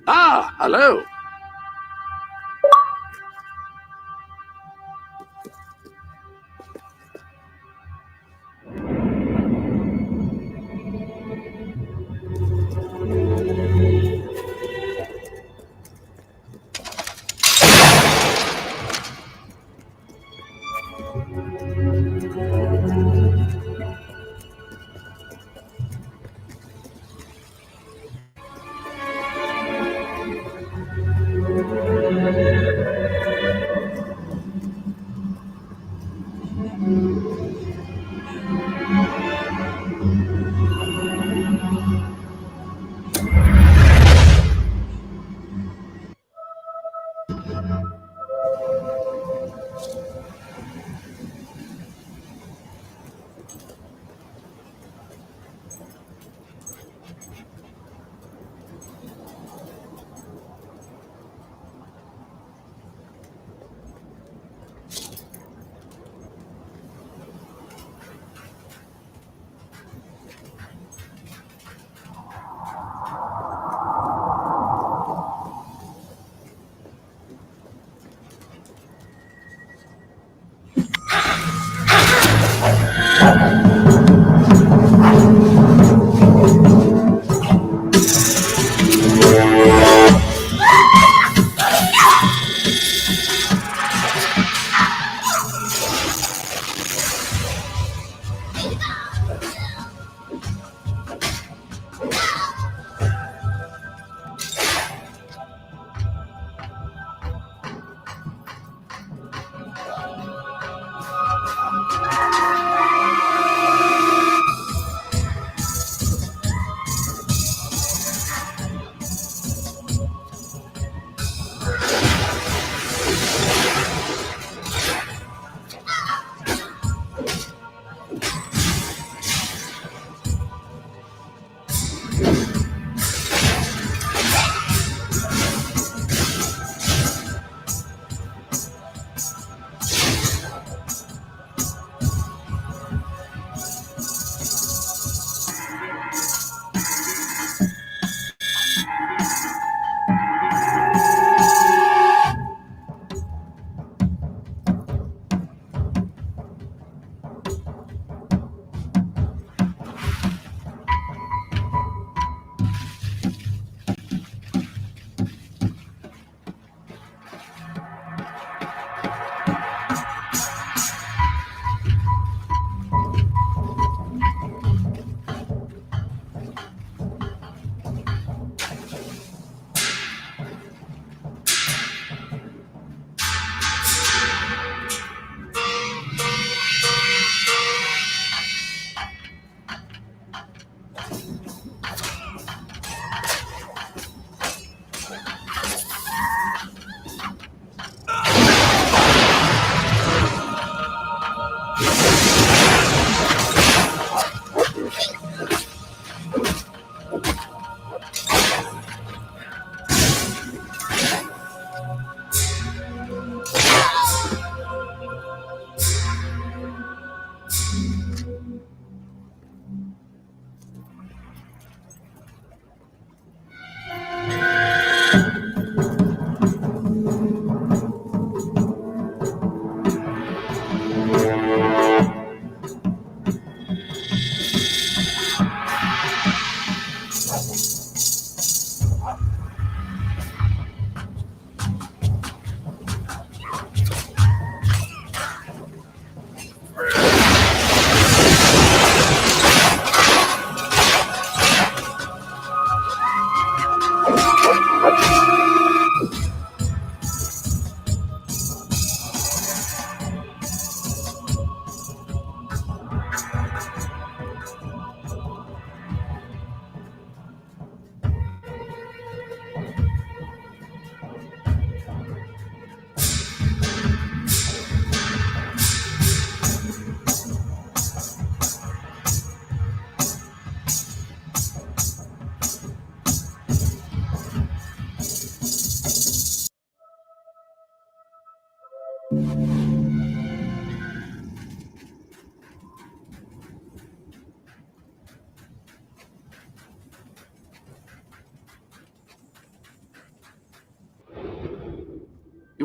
Ah, hello.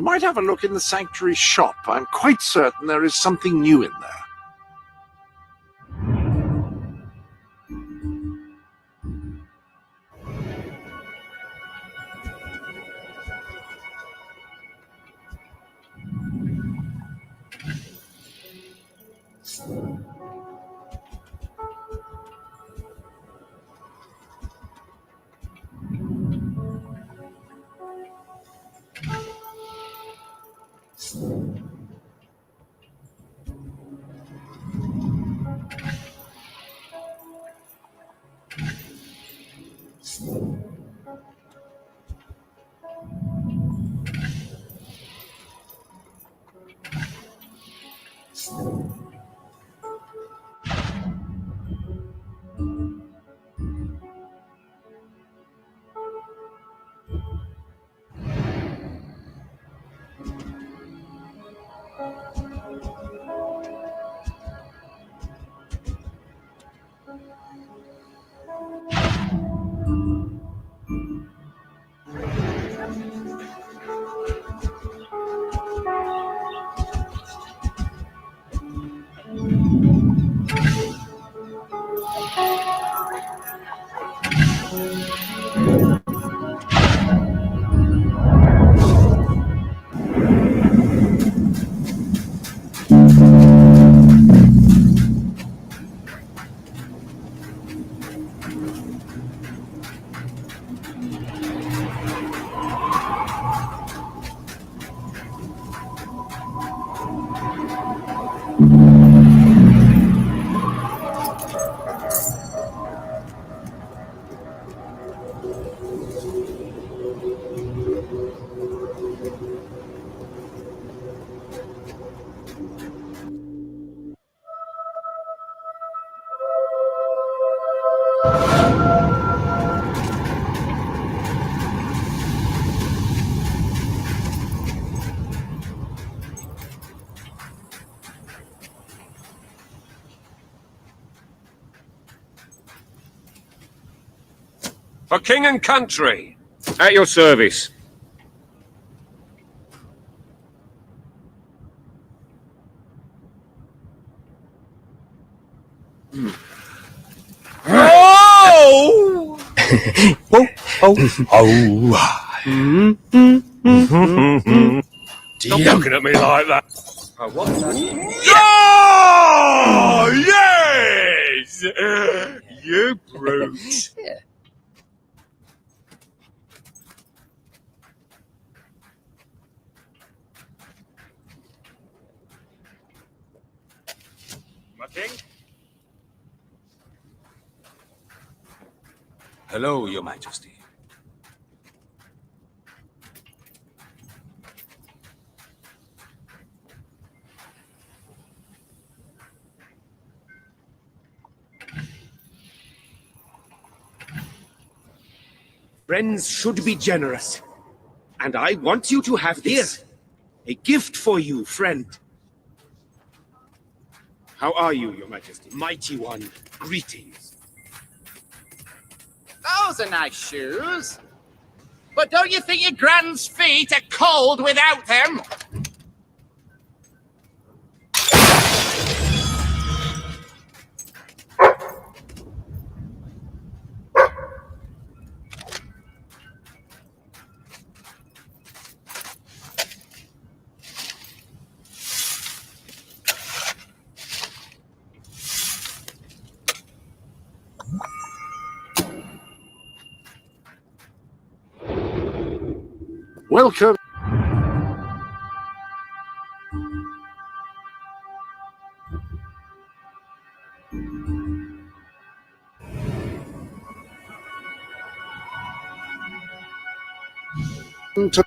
You might have a look in the sanctuary shop. I'm quite certain there is something new in there. For king and country, at your service. Oh! Stop looking at me like that. What's that? Oh, yes! You brute. Yeah. My king? Hello, Your Majesty. Friends should be generous. And I want you to have this. A gift for you, friend. How are you, Your Majesty? Mighty One, greetings. Those are nice shoes. But don't you think your grand's feet are cold without them? Welcome. To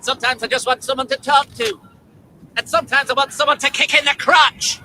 Sometimes I just want someone to talk to. And sometimes I want someone to kick in the crotch.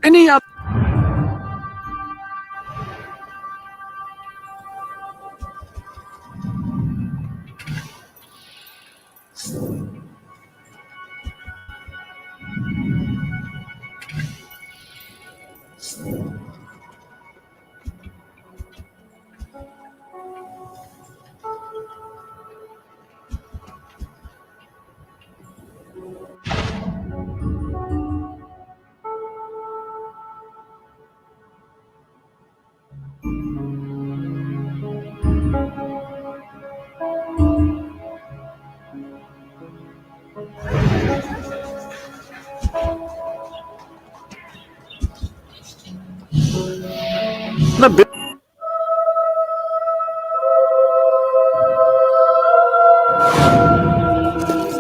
Any other?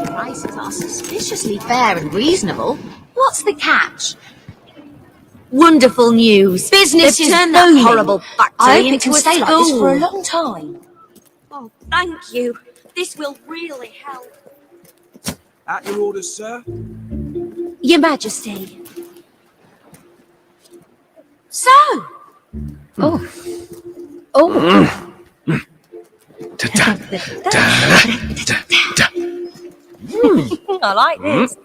Prices are suspiciously fair and reasonable. What's the catch? Wonderful news. Business is booming. That horrible factory I hope it can stay like this for a long time. Oh, thank you. This will really help. At your orders, sir. Your Majesty. So. Oh. I like this.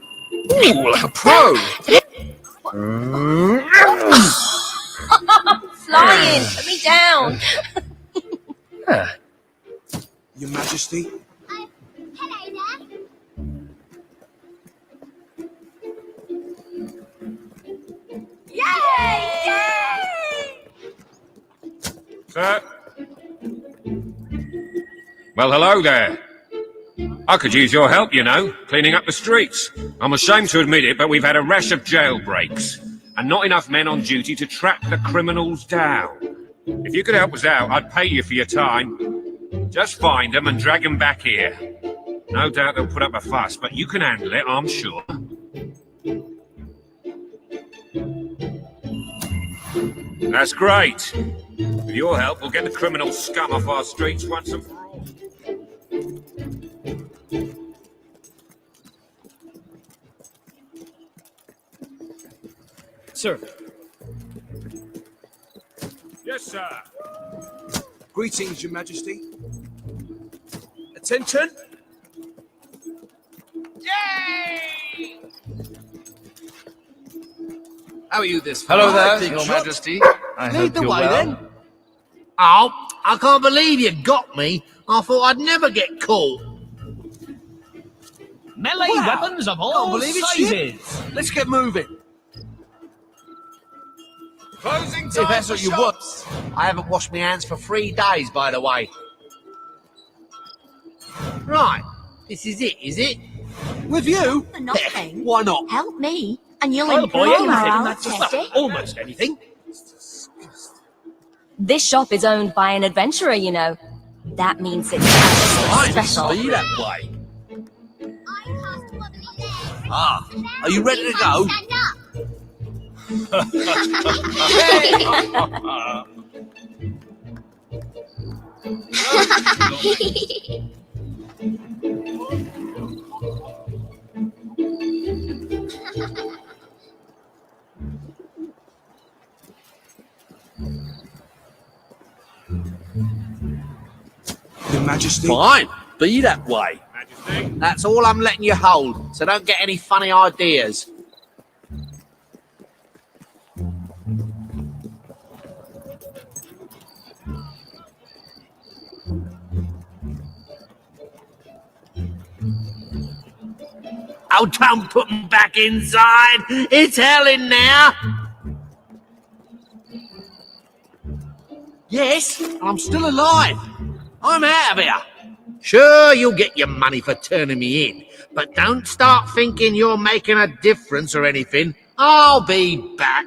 Ooh, like a pro. Flying, put me down. Your Majesty. Hello there. Yay! Sir? Well, hello there. I could use your help, you know, cleaning up the streets. I'm ashamed to admit it, but we've had a rash of jailbreaks, and not enough men on duty to track the criminals down. If you could help us out, I'd pay you for your time. Just find them and drag them back here. No doubt they'll put up a fuss, but you can handle it, I'm sure. That's great. With your help, we'll get the criminal scum off our streets once and for all. Sir. Yes, sir. Greetings, Your Majesty. Attention! Yay! How are you this Hello there, Big Your shot. Majesty. I Lead hope the you're way, well. then. Oh, I can't believe you got me. I thought I'd never get caught. Melee weapons of Can't all believe it's sizes. Let's get moving. Closing If that's what you want. I haven't washed my hands for 3 days, by the way. Right, this is it, is it? With you? For nothing. Why not? Help me, and you'll I'll buy improve anything. our That's artistic. almost anything. This shop is owned by an adventurer, you know. That means it's extra special. Be that way. I cast wobbly legs. Ah, are you ready to go? Stand up. Your Majesty. Fine, be that way. Majesty? That's all I'm letting you hold, so don't get any funny ideas. Oh, don't put me back inside. It's hell in there. Yes, I'm still alive. I'm out of here. Sure, you'll get your money for turning me in, but don't start thinking you're making a difference or anything. I'll be back.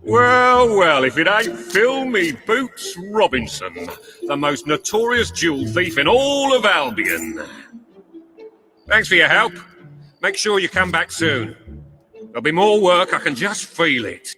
Well, well, if it ain't Phil Me Boots Robinson, the most notorious jewel thief in all of Albion. Thanks for your help. Make sure you come back soon. There'll be more work, I can just feel it.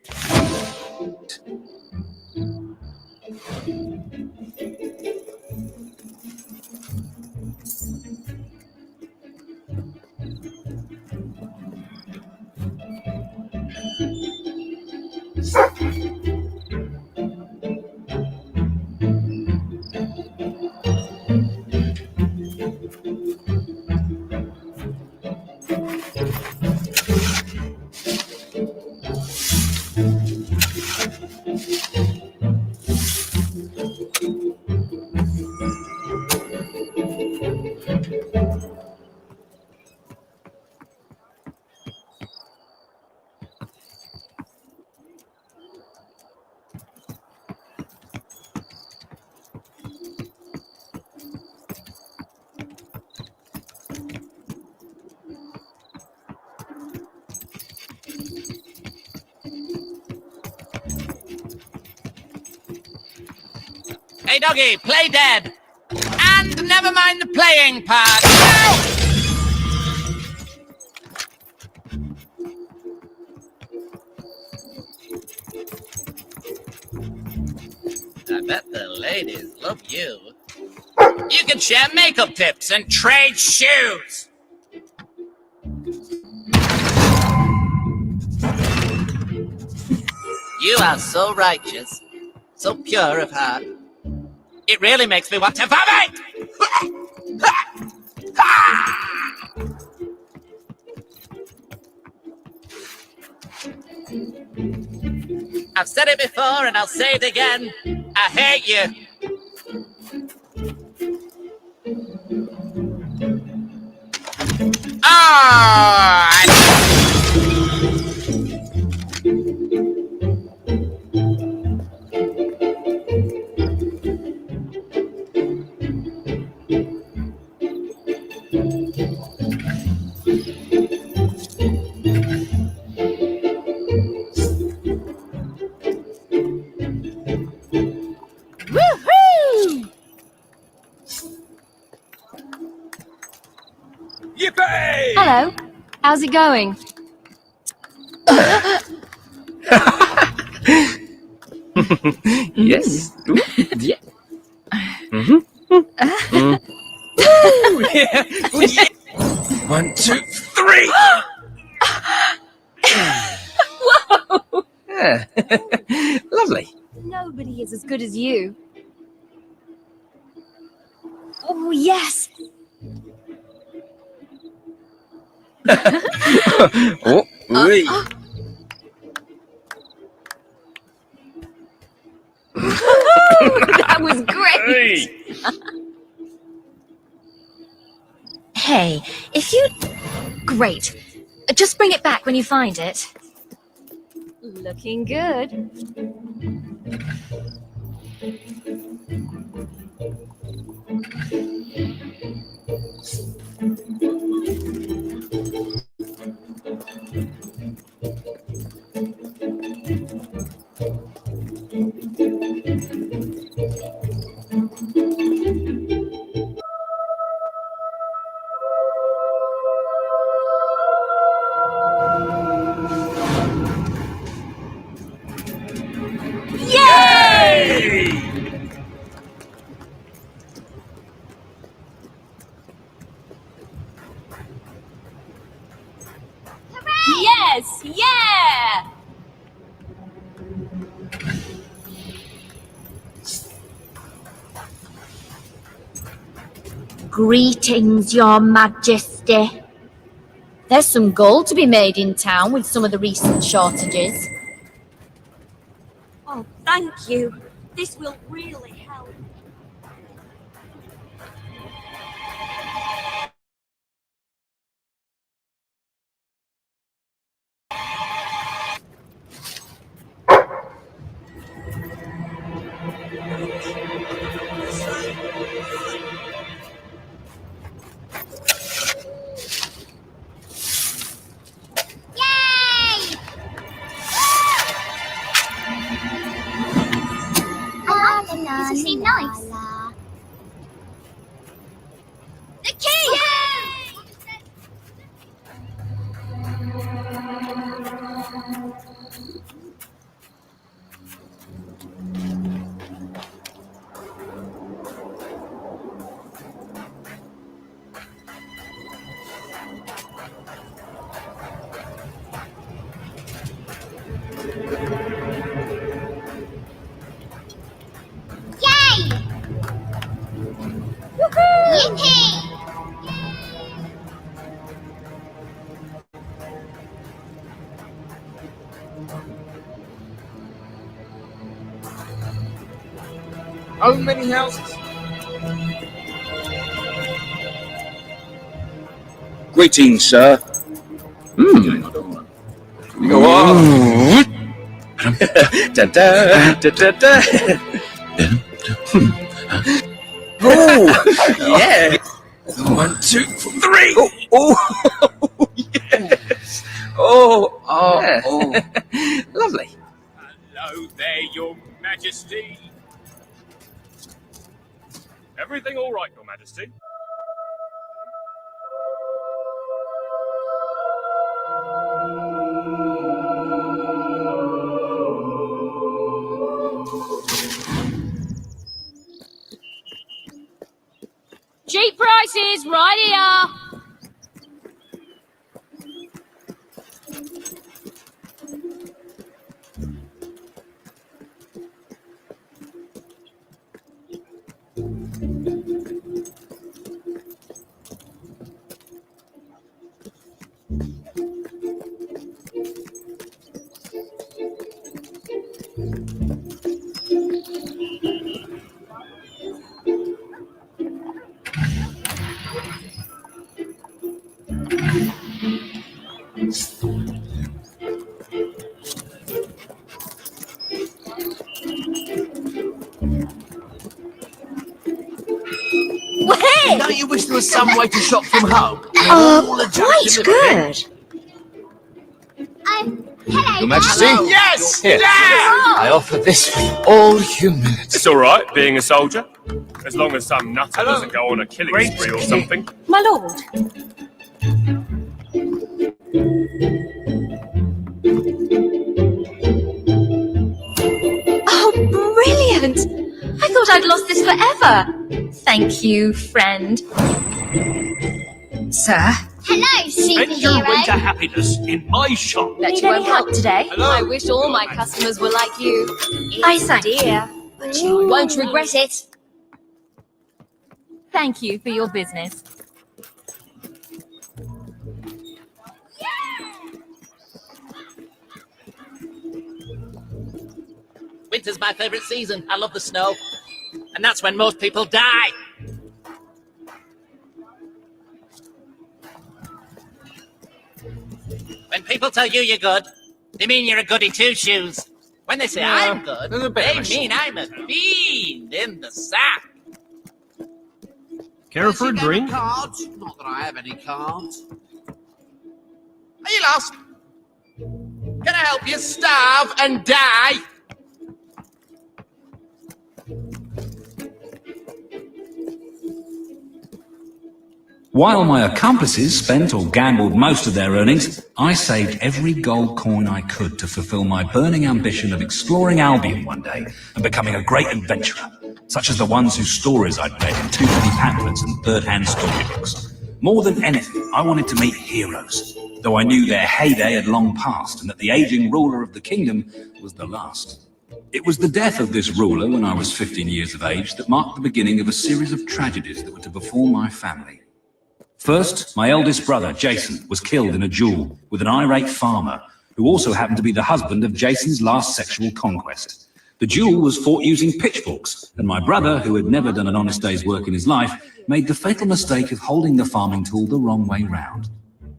Hey, doggy, play dead. And never mind the playing part. Ow! I bet the ladies love you. You can share makeup tips and trade shoes. You are so righteous, so pure of heart. It really makes me want to vomit! I've said it before and I'll say it again. I hate you. Woohoo! Yippee! Hello. How's it going? Yes. Yeah. One, two, three. Whoa! Yeah. Lovely. Nobody is as good as you. Oh, yes. Oh, wee. That was Hey, if you... Great. Just bring it back when you find it. Looking good. Yes! Yeah! Greetings, your majesty. There's some gold to be made in town with some of the recent shortages. Oh, thank you. This will really help. Yay! I like them. These seem nice. The key! Yay! Yay! Yippee! How many houses? Greetings, sir. Go on. Da, da, da, da, da. Oh, yeah. 1, 2, 3. Oh, yes. Oh, Yeah. oh. Lovely. Hello there, Your Majesty. Everything all right, Your Majesty? Cheap prices, right here! Don't you wish there was some way to shop from home? Quite good. Hello. Your Majesty? Yes! Here. I offer this for all humility. It's all right being a soldier, as long as some nutter doesn't go on a killing spree or something. My lord. Oh, brilliant! I thought I'd lost this forever. Thank you, friend. Sir? Hello, superhero. happiness in my shop. Need any help today? I wish all my customers were like you. I thank Dear, but you won't regret it. Thank you for your business. Winter's my favourite season. I love the snow. And that's when most people die. When people tell you you're good, they mean you're a goody two-shoes. When they say I'm good, they mean I'm a fiend in the sack. Care for a drink? Cards? Not that I have any cards. Are you lost? Can I help you starve and die? While my accomplices spent or gambled most of their earnings, I saved every gold coin I could to fulfill my burning ambition of exploring Albion one day and becoming a great adventurer, such as the ones whose stories I'd read in two-penny pamphlets and third-hand storybooks. More than anything, I wanted to meet heroes, though I knew their heyday had long passed and that the aging ruler of the kingdom was the last. It was the death of this ruler when I was 15 years of age that marked the beginning of a series of tragedies that were to befall my family. First, my eldest brother, Jason, was killed in a duel with an irate farmer, who also happened to be the husband of Jason's last sexual conquest. The duel was fought using pitchforks, and my brother, who had never done an honest day's work in his life, made the fatal mistake of holding the farming tool the wrong way round.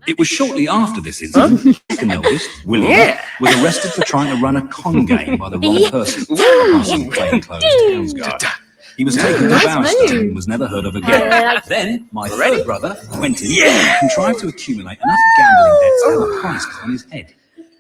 It was shortly after this incident, the second eldest, William, was arrested for trying to run a con game by the wrong person, passing plainclothes townsguard. He was taken to Bowerstone and was never heard of again. Then, my third brother, Quentin, contrived to accumulate enough gambling debts to have a price put on his head.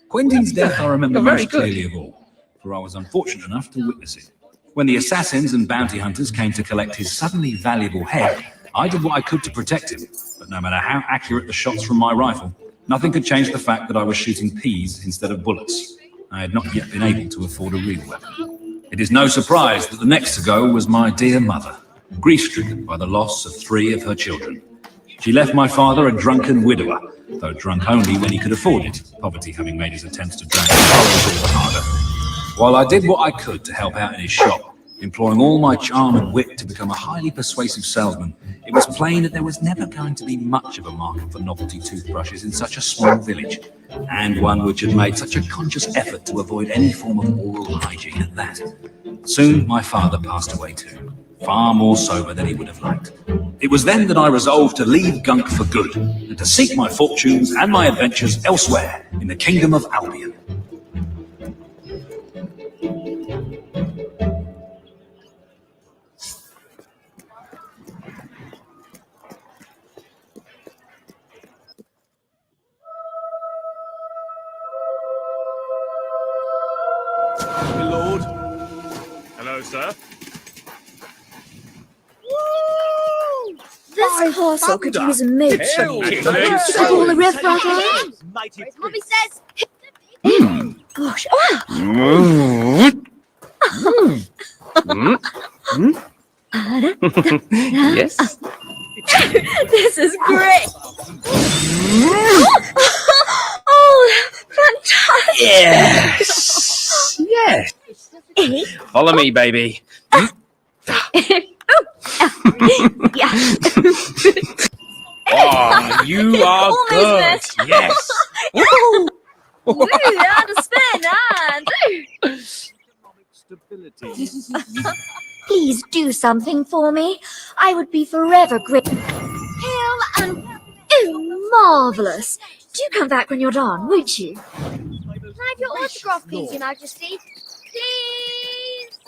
Quentin's death I remember most clearly of all, for I was unfortunate enough to witness it. When the assassins and bounty hunters came to collect his suddenly valuable head, I did what I could to protect him, but no matter how accurate the shots from my rifle, nothing could change the fact that I was shooting peas instead of bullets. I had not yet been able to afford a real weapon. It is no surprise that the next to go was my dear mother, grief-stricken by the loss of 3 of her children. She left my father a drunken widower, though drunk only when he could afford it, poverty having made his attempts to drown his sorrows all the harder. While I did what I could to help out in his shop, employing all my charm and wit to become a highly persuasive salesman, it was plain that there was never going to be much of a market for novelty toothbrushes in such a small village, and one which had made such a conscious effort to avoid any form of oral hygiene at that. Soon my father passed away too, far more sober than he would have liked. It was then that I resolved to leave Gunk for good, and to seek my fortunes and my adventures elsewhere in the kingdom of Albion. My lord. Hello, sir. This castle could use a mooch. All the riff brother. Mommy says. Gosh. Yes? This is great. Oh, fantastic. Yes! Yes! Follow me, baby. Yeah. Oh, you are good. Yes. Woo, understand, Please do something for me. I would be forever grateful. Hail and marvelous. Do come back when you're done, won't you? Can I have your autograph, please, Your Majesty? Please.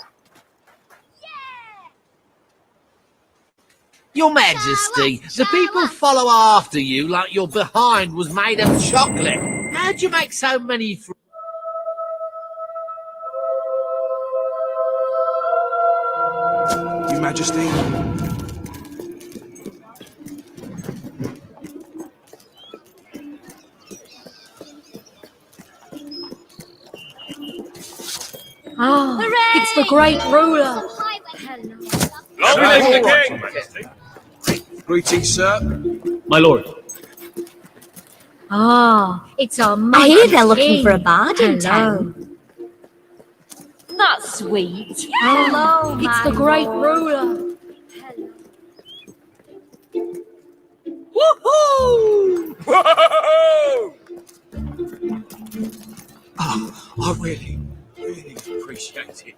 Your Majesty, the people follow after you like your behind was made of chocolate. How'd you make so many Your Majesty. Ah, it's the great ruler. Long live the king! Greetings, sir. My lord. Ah, it's our mighty I hear they're looking for a bard in town. That's sweet. Hello, it's the great ruler. Woohoo! Whoa! Oh, I really appreciate it.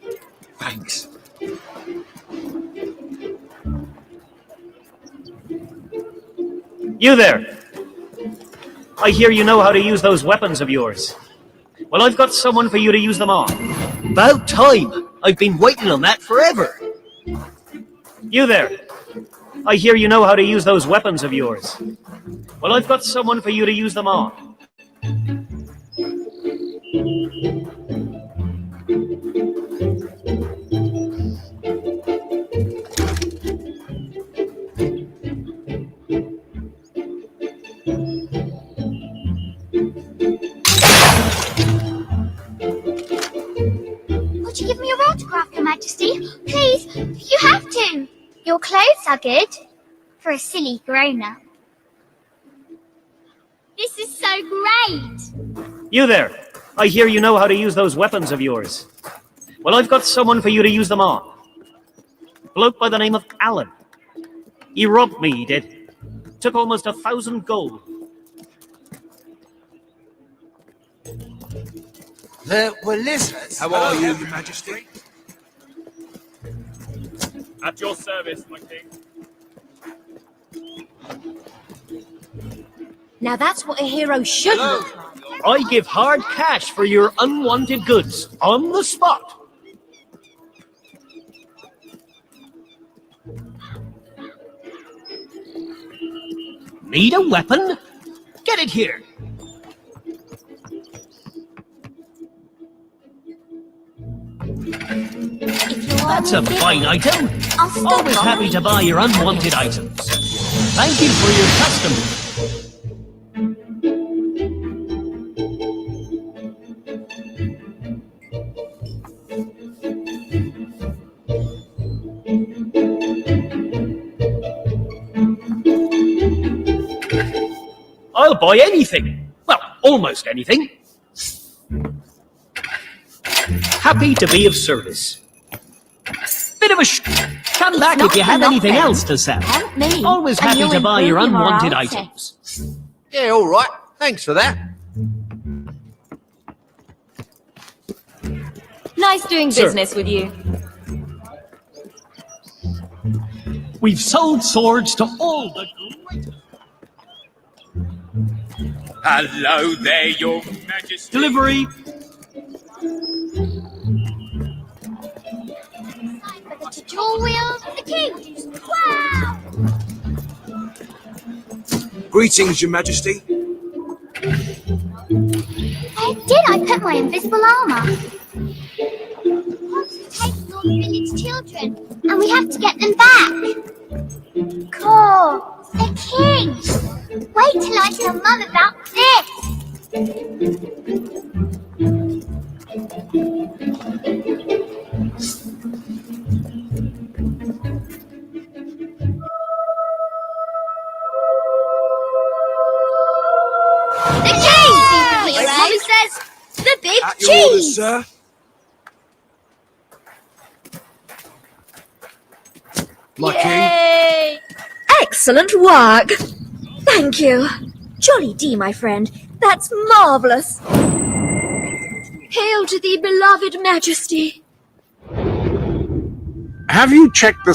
Thanks. You there! I hear you know how to use those weapons of yours. Well, I've got someone for you to use them on. About time. I've been waiting on that forever. You there. I hear you know how to use those weapons of yours. Well, I've got someone for you to use them on. Would you give me your autograph, Your Majesty? Please, you have to. Your clothes are good for a silly grown-up. This is so great. You there. I hear you know how to use those weapons of yours. Well, I've got someone for you to use them on. Bloke by the name of Alan. He robbed me, he did. Took almost 1,000 gold. There were lizards. How are you, Your Majesty? At your service, my king. Now that's what a hero should look like. I give hard cash for your unwanted goods, on the spot. Need a weapon? Get it here. That's a fine item. I'll stop Always happy to buy your unwanted items. Thank you for your custom. I'll buy anything. Well, almost anything. Happy to be of service. Bit of a come back if you have anything else to sell. Help me. Always and happy you'll to buy your improve unwanted morale. items. Yeah, all right. Thanks for that. Nice doing Sir. business with you. We've sold swords to all the greatest. Hello there, Your Majesty. Delivery. For the tutorial of the king. Wow! Greetings, Your Majesty. Where did I put my invisible armor? Monsters taking all the village children, and we have to get them back. Cool. The king. Wait till I tell Mum about this. The cheese! As Mommy says, the big At your orders, cheese! sir. My king. Yay! Excellent work. Thank you. Jolly D, my friend. That's marvellous. Hail to thee, beloved Majesty. Have you checked the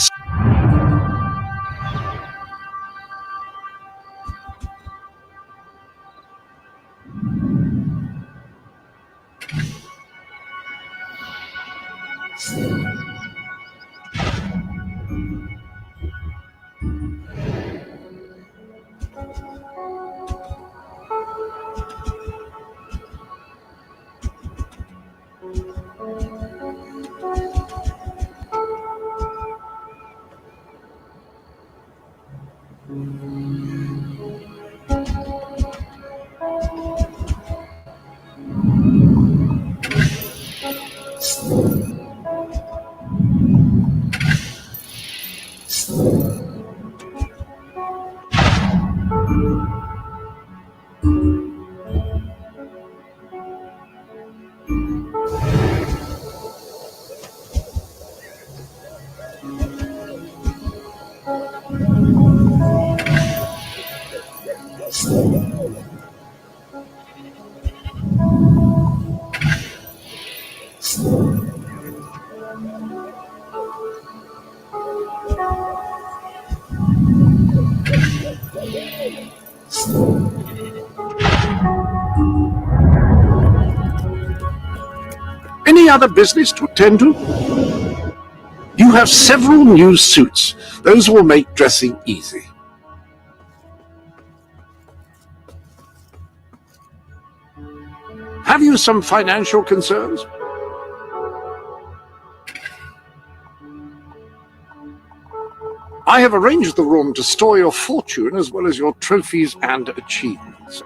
other business to attend to? You have several new suits. Those will make dressing easy. Have you some financial concerns? I have arranged the room to store your fortune as well as your trophies and achievements.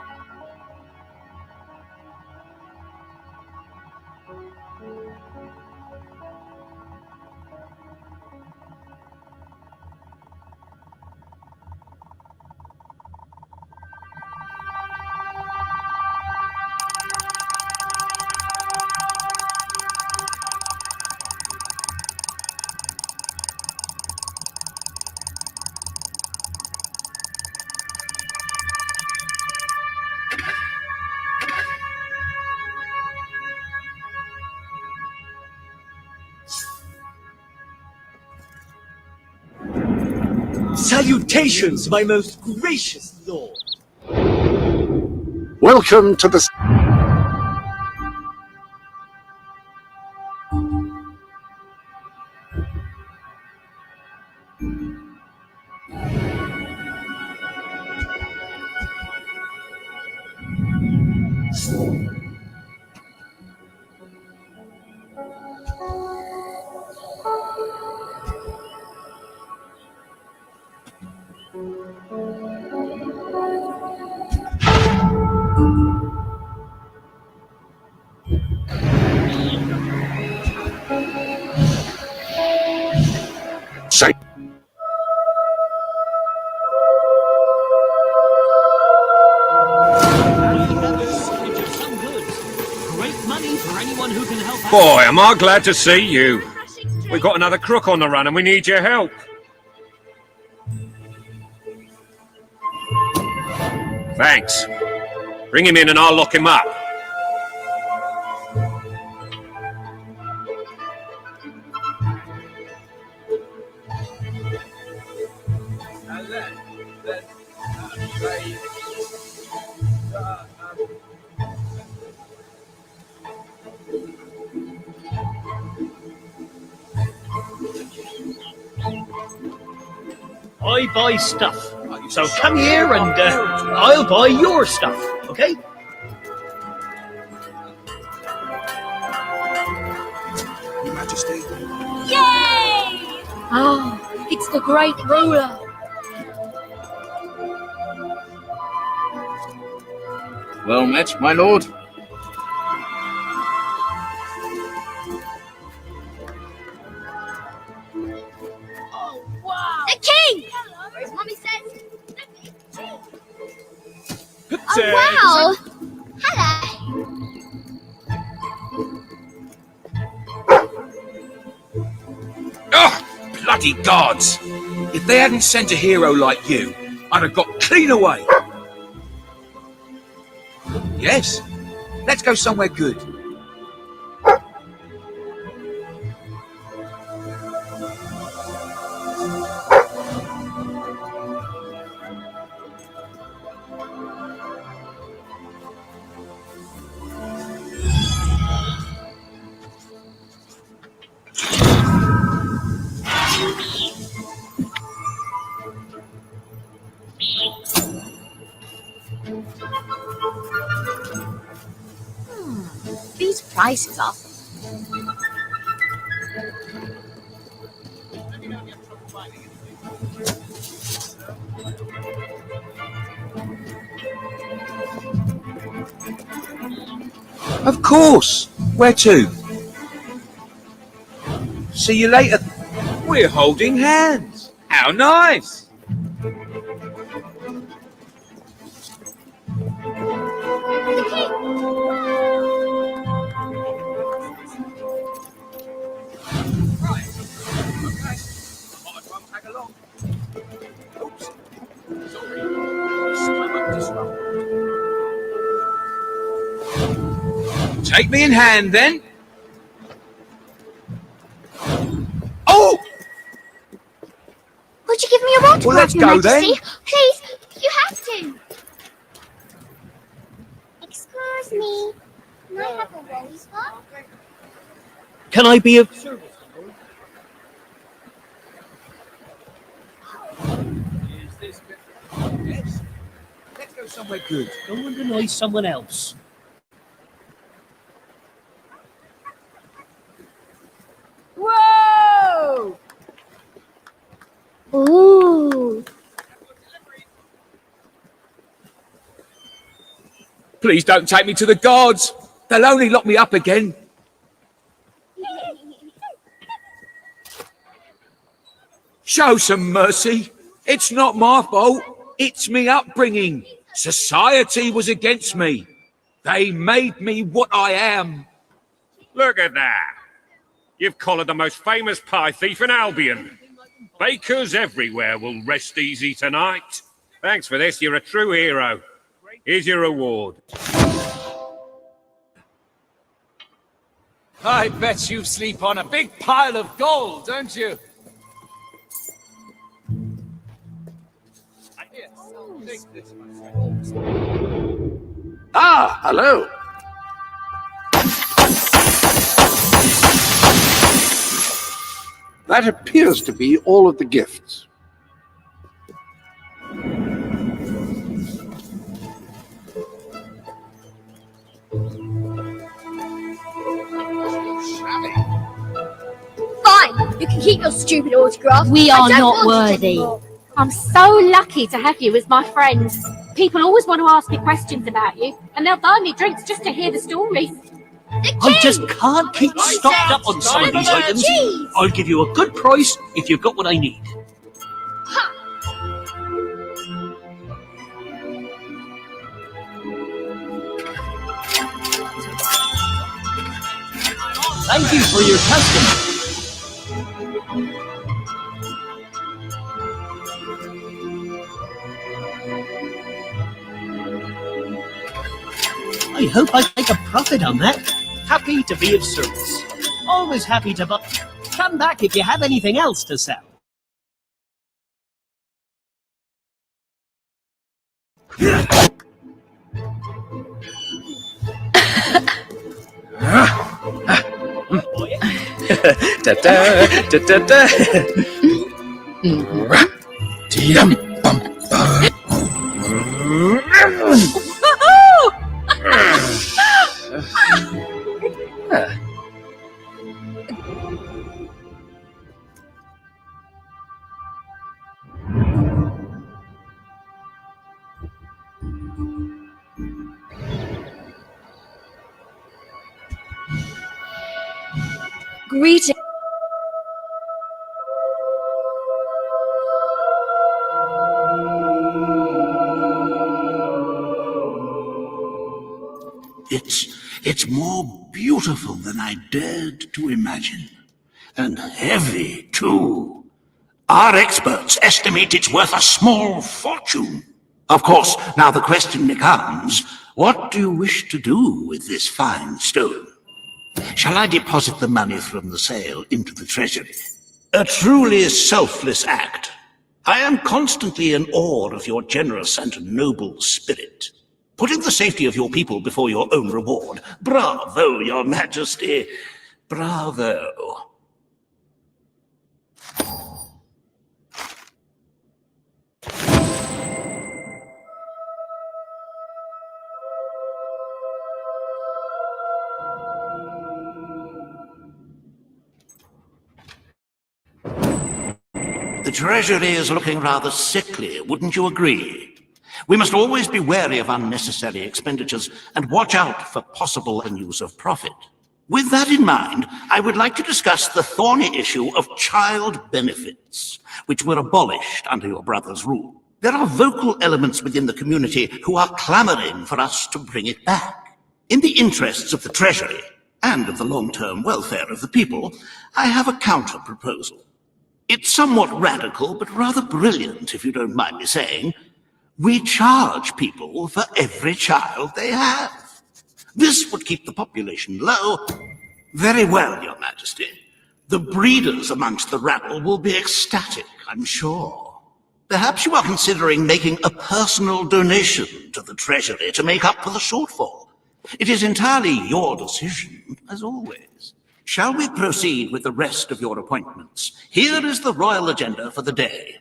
Salutations, my most gracious lord. Welcome to the... Say. Boy, am I glad to see you. We've got another crook on the run and we need your help. Thanks. Bring him in and I'll lock him up. I buy stuff. So come here and I'll buy your stuff, okay? Your Majesty. Yay! Oh, it's the great ruler. Well met, my lord. The king! Where's Mummy says? Oh, wow! Hello! Oh, bloody gods! If they hadn't sent a hero like you, I'd have got clean away. Yes, let's go somewhere good. These prices are... Of course. Where to? See you later. We're holding hands. How nice. Take me in hand, then. Oh! Would you give me a water Well, let's Your go, then. Majesty? Please, you have to. Excuse me. Can I have a rose cup? Can I be of service? Is this yes? Let's go somewhere good. Go and annoy someone else. Whoa! Ooh. Please don't take me to the gods. They'll only lock me up again. Show some mercy. It's not my fault. It's me upbringing. Society was against me. They made me what I am. Look at that. You've collared the most famous pie thief in Albion. Bakers everywhere will rest easy tonight. Thanks for this. You're a true hero. Here's your reward. I bet you sleep on a big pile of gold, don't you? Ah, hello. That appears to be all of the gifts. Fine, you can keep your stupid autograph. We I are don't not want it worthy. anymore. I'm so lucky to have you as my friend. People always want to ask me questions about you, and they'll buy me drinks just to hear the stories. I just can't keep stocked up on some of these items. I'll give you a good price if you've got what I need. Thank you for your custom. I hope I make a profit on that. Happy to be of service. Always happy to buy. Come back if you have anything else to sell. Da da da da da. Greeting. It's more beautiful than I dared to imagine. And heavy, too. Our experts estimate it's worth a small fortune. Of course, now the question becomes, what do you wish to do with this fine stone? Shall I deposit the money from the sale into the treasury? A truly selfless act. I am constantly in awe of your generous and noble spirit. Putting the safety of your people before your own reward. Bravo, your majesty. Bravo. The treasury is looking rather sickly, wouldn't you agree? We must always be wary of unnecessary expenditures and watch out for possible avenues of profit. With that in mind, I would like to discuss the thorny issue of child benefits, which were abolished under your brother's rule. There are vocal elements within the community who are clamoring for us to bring it back. In the interests of the treasury and of the long-term welfare of the people, I have a counter-proposal. It's somewhat radical, but rather brilliant, if you don't mind me saying. We charge people for every child they have. This would keep the population low. Very well, Your Majesty. The breeders amongst the rabble will be ecstatic, I'm sure. Perhaps you are considering making a personal donation to the treasury to make up for the shortfall. It is entirely your decision, as always. Shall we proceed with the rest of your appointments? Here is the royal agenda for the day.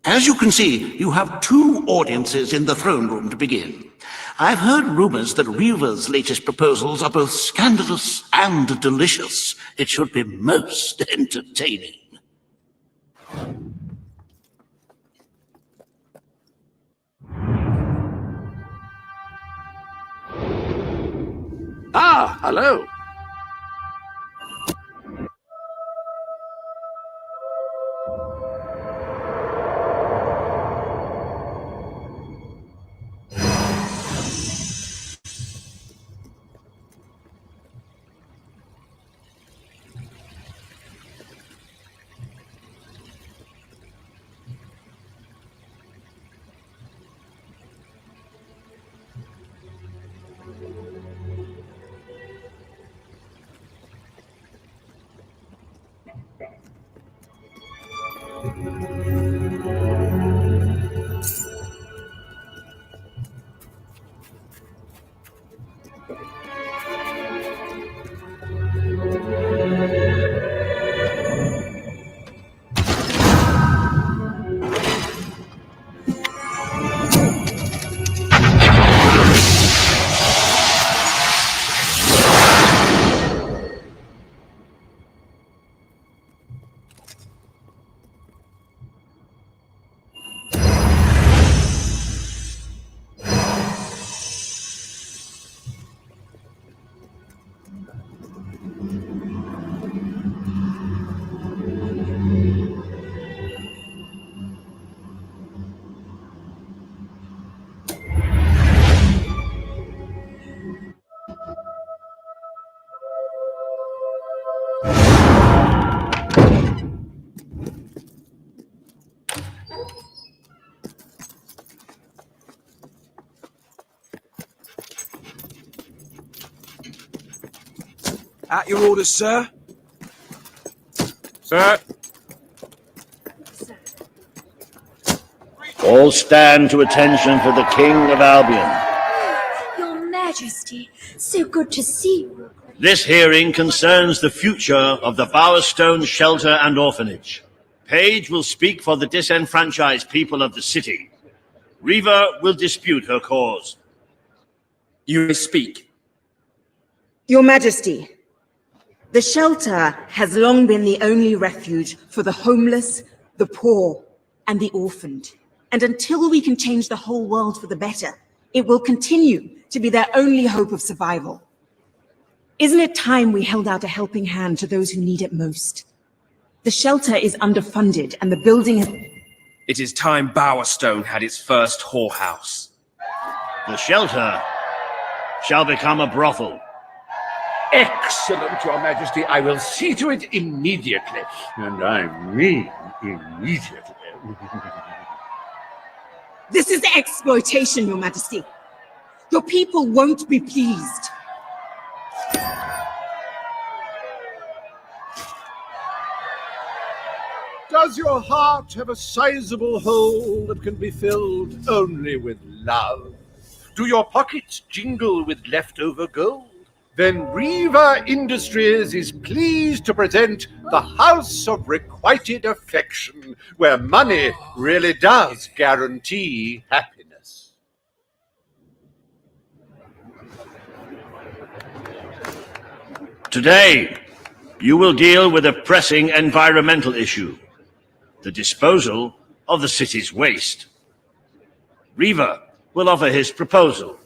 As you can see, you have 2 audiences in the throne room to begin. I've heard rumors that Reva's latest proposals are both scandalous and delicious. It should be most entertaining. Ah, hello. At your orders, sir. Sir? All stand to attention for the King of Albion. Your Majesty, so good to see you. This hearing concerns the future of the Bowerstone Shelter and Orphanage. Paige will speak for the disenfranchised people of the city. Reva will dispute her cause. You may speak. Your Majesty, the shelter has long been the only refuge for the homeless, the poor, and the orphaned. And until we can change the whole world for the better, it will continue to be their only hope of survival. Isn't it time we held out a helping hand to those who need it most? The shelter is underfunded and the building has... It is time Bowerstone had its first whorehouse. The shelter shall become a brothel. Excellent, Your Majesty. I will see to it immediately. And I mean immediately. This is exploitation, Your Majesty. Your people won't be pleased. Does your heart have a sizable hole that can be filled only with love? Do your pockets jingle with leftover gold? Then Reva Industries is pleased to present the House of Requited Affection, where money really does guarantee happiness. Today, you will deal with a pressing environmental issue, the disposal of the city's waste. Reva will offer his proposal.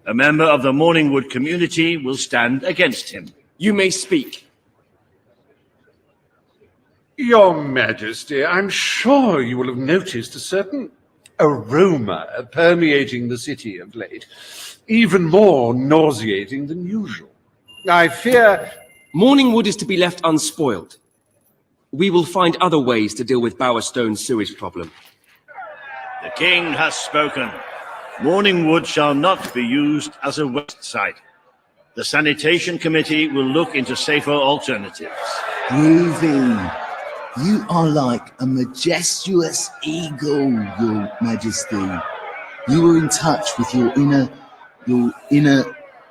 A member of the Morningwood community will stand against him. You may speak. Your Majesty, I'm sure you will have noticed a certain aroma permeating the city of late, even more nauseating than usual. I fear... Morningwood is to be left unspoiled. We will find other ways to deal with Bowerstone's sewage problem. The king has spoken. Morningwood shall not be used as a waste site. The sanitation committee will look into safer alternatives. Groovy. You are like a majestuous eagle, Your Majesty. You are in touch with your inner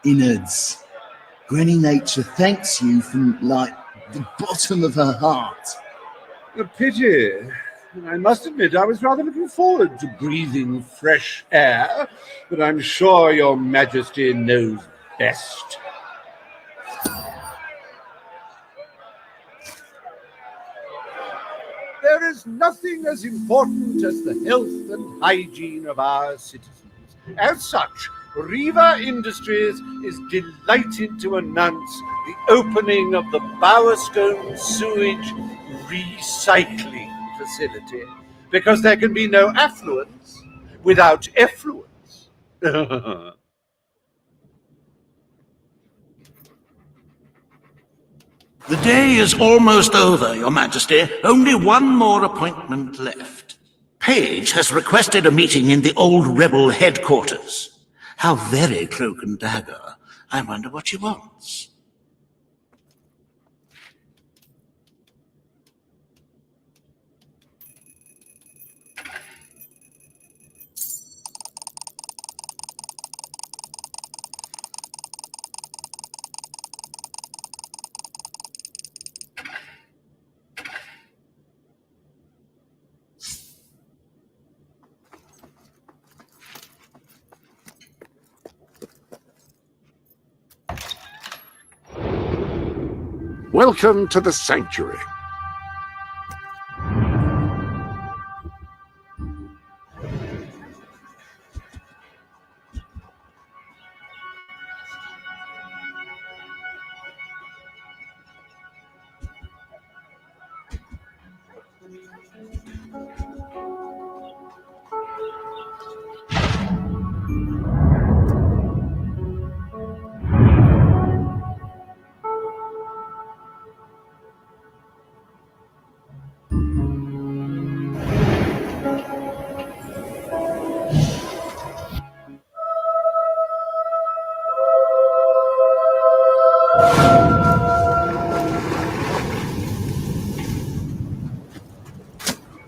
innards. Granny Nature thanks you from, like, the bottom of her heart. A pity. I must admit I was rather looking forward to breathing fresh air, but I'm sure Your Majesty knows best. There is nothing as important as the health and hygiene of our citizens. As such, Riva Industries is delighted to announce the opening of the Bowerstone Sewage Recycling Facility, because there can be no affluence without effluence. The day is almost over, Your Majesty. Only one more appointment left. Page has requested a meeting in the old rebel headquarters. How very cloak and dagger. I wonder what she wants. Welcome to the sanctuary.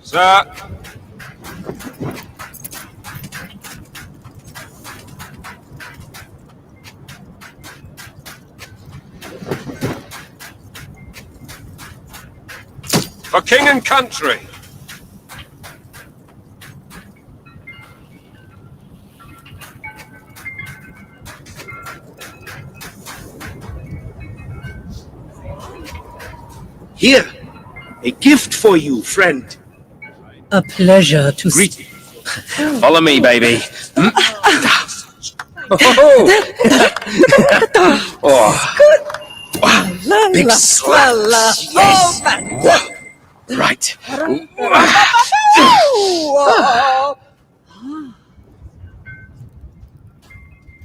Sir. For king and country. Here, a gift for you, friend. A pleasure to Greeting. Follow me, baby. Big slaps. Yes. Right.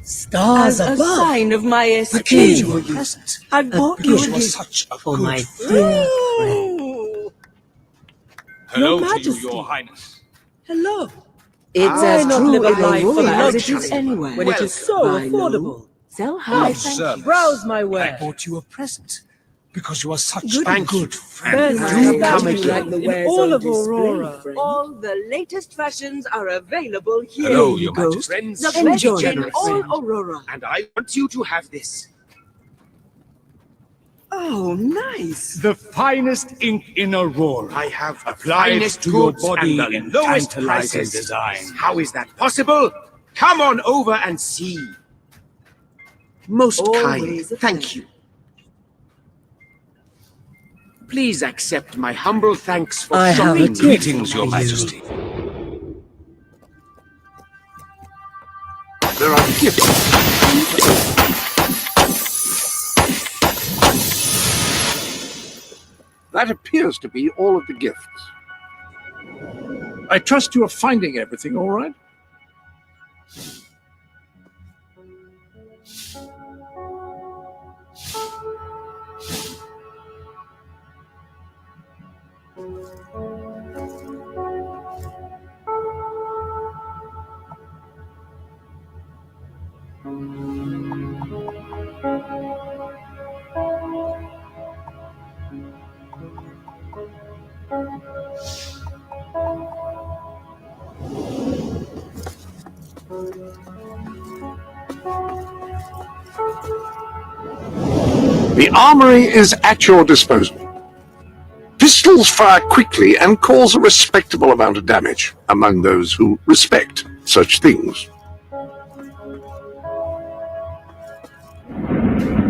Stars As a above. sign of my esteem, Occasional present. I bought you a gift such a for good my friend. dear friend. Hello Your to you, Majesty. Your Highness. Hello. It's I as not true live a in life Aurora full of as it luxury is anywhere. when it is so affordable. So high, thank you. Browse my I wares. bought you a present because you are such Good. a good friend. Best Do do come come again. again. In all of Aurora, all the latest fashions are available here. Hello, you Your go. Majesty. Friends The should be best in generous. all Aurora. And I want you to have this. Oh, nice. The finest ink in Aurora. I have the applied finest to your goods body and the in lowest tantalizing prices. design. How is that possible? Come on over and see. Most kind. Always a Thank you. Please accept my humble thanks for I have a shopping. gift Greetings, Your for you. Majesty. There are gifts. That appears to be all of the gifts. I trust you are finding everything all right? The armory is at your disposal. Pistols fire quickly and cause a respectable amount of damage among those who respect such things.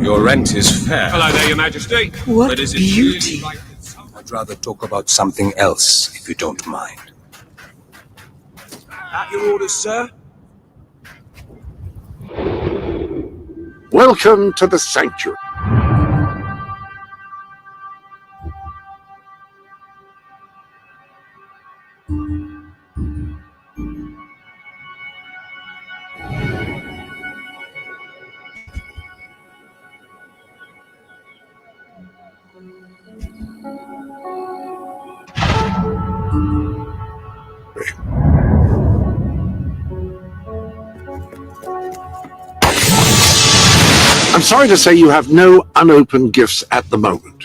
Your rent is fair. Hello there, Your Majesty. What But is it beauty! really right I'd rather talk about something else, if you don't mind. At your orders, sir. Welcome to the sanctuary. I'm sorry to say you have no unopened gifts at the moment.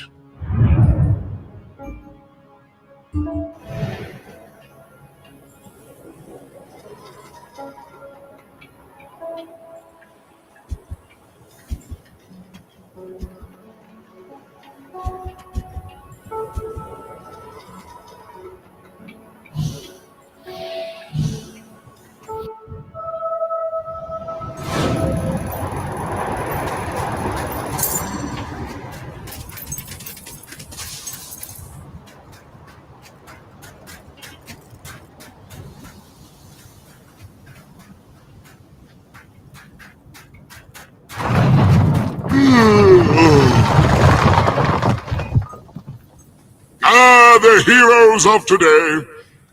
Ah, the heroes of today!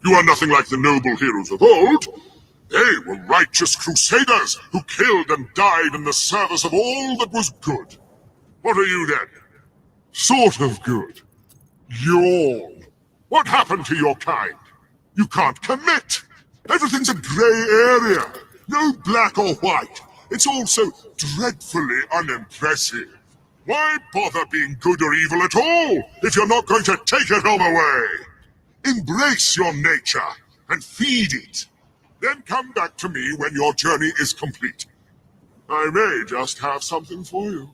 You are nothing like the noble heroes of old. They were righteous crusaders who killed and died in the service of all that was good. What are you then? Sort of good. Yawn. What happened to your kind? You can't commit. Everything's a grey area. No black or white. It's all so dreadfully unimpressive. Why bother being good or evil at all if you're not going to take it all away? Embrace your nature and feed it. Then come back to me when your journey is complete. I may just have something for you.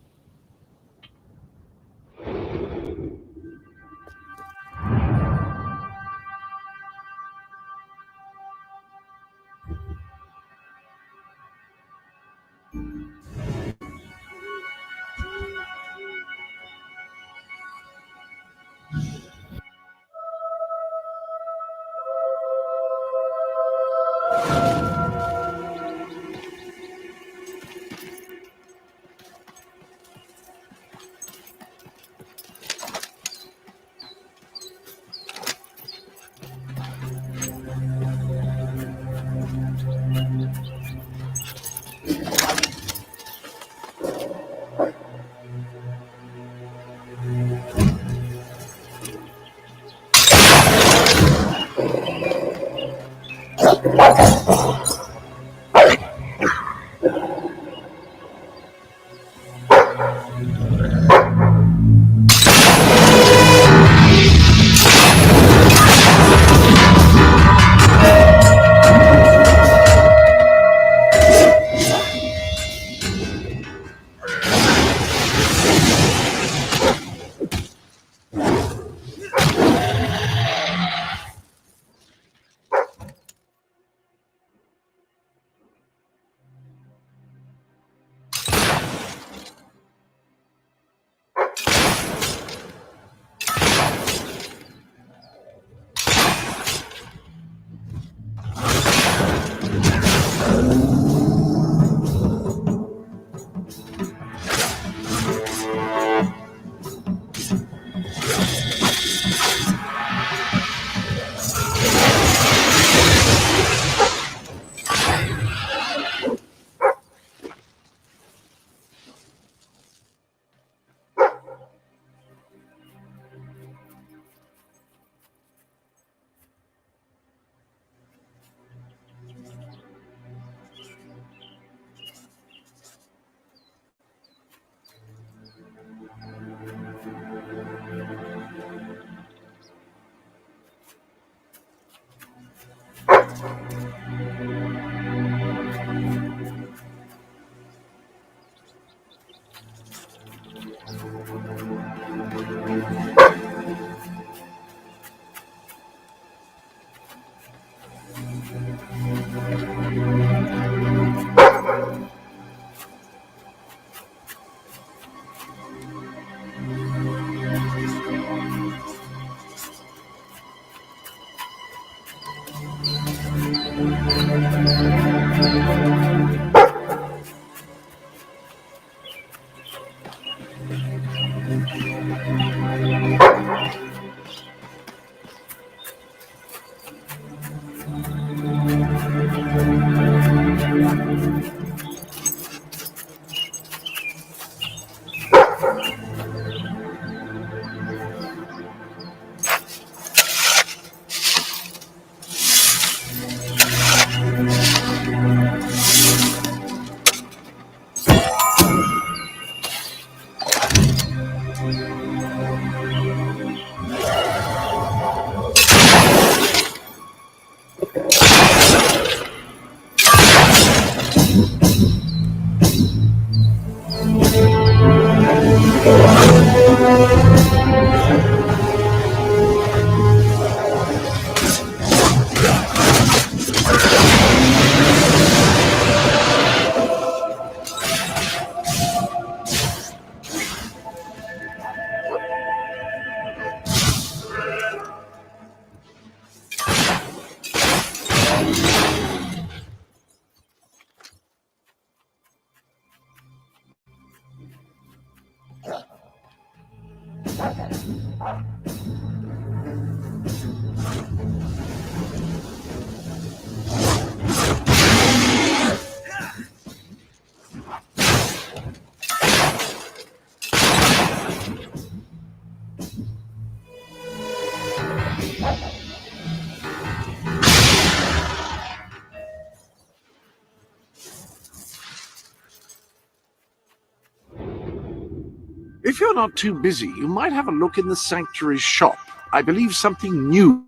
If you're not too busy, you might have a look in the sanctuary shop. I believe something new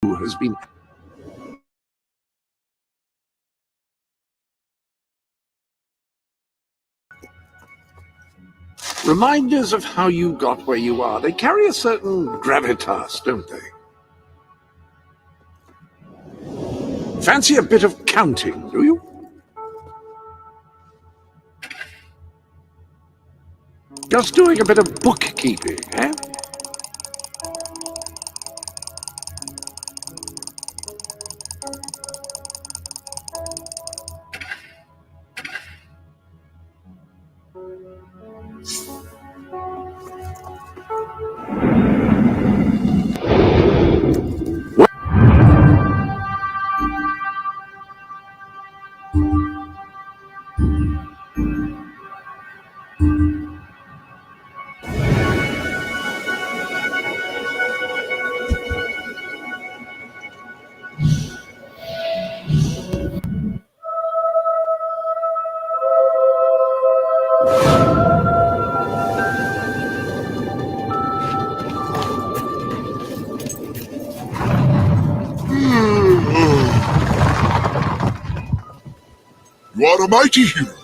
has been... Reminders of how you got where you are. They carry a certain gravitas, don't they? Fancy a bit of counting, do you? Just doing a bit of bookkeeping, eh? You are a mighty hero,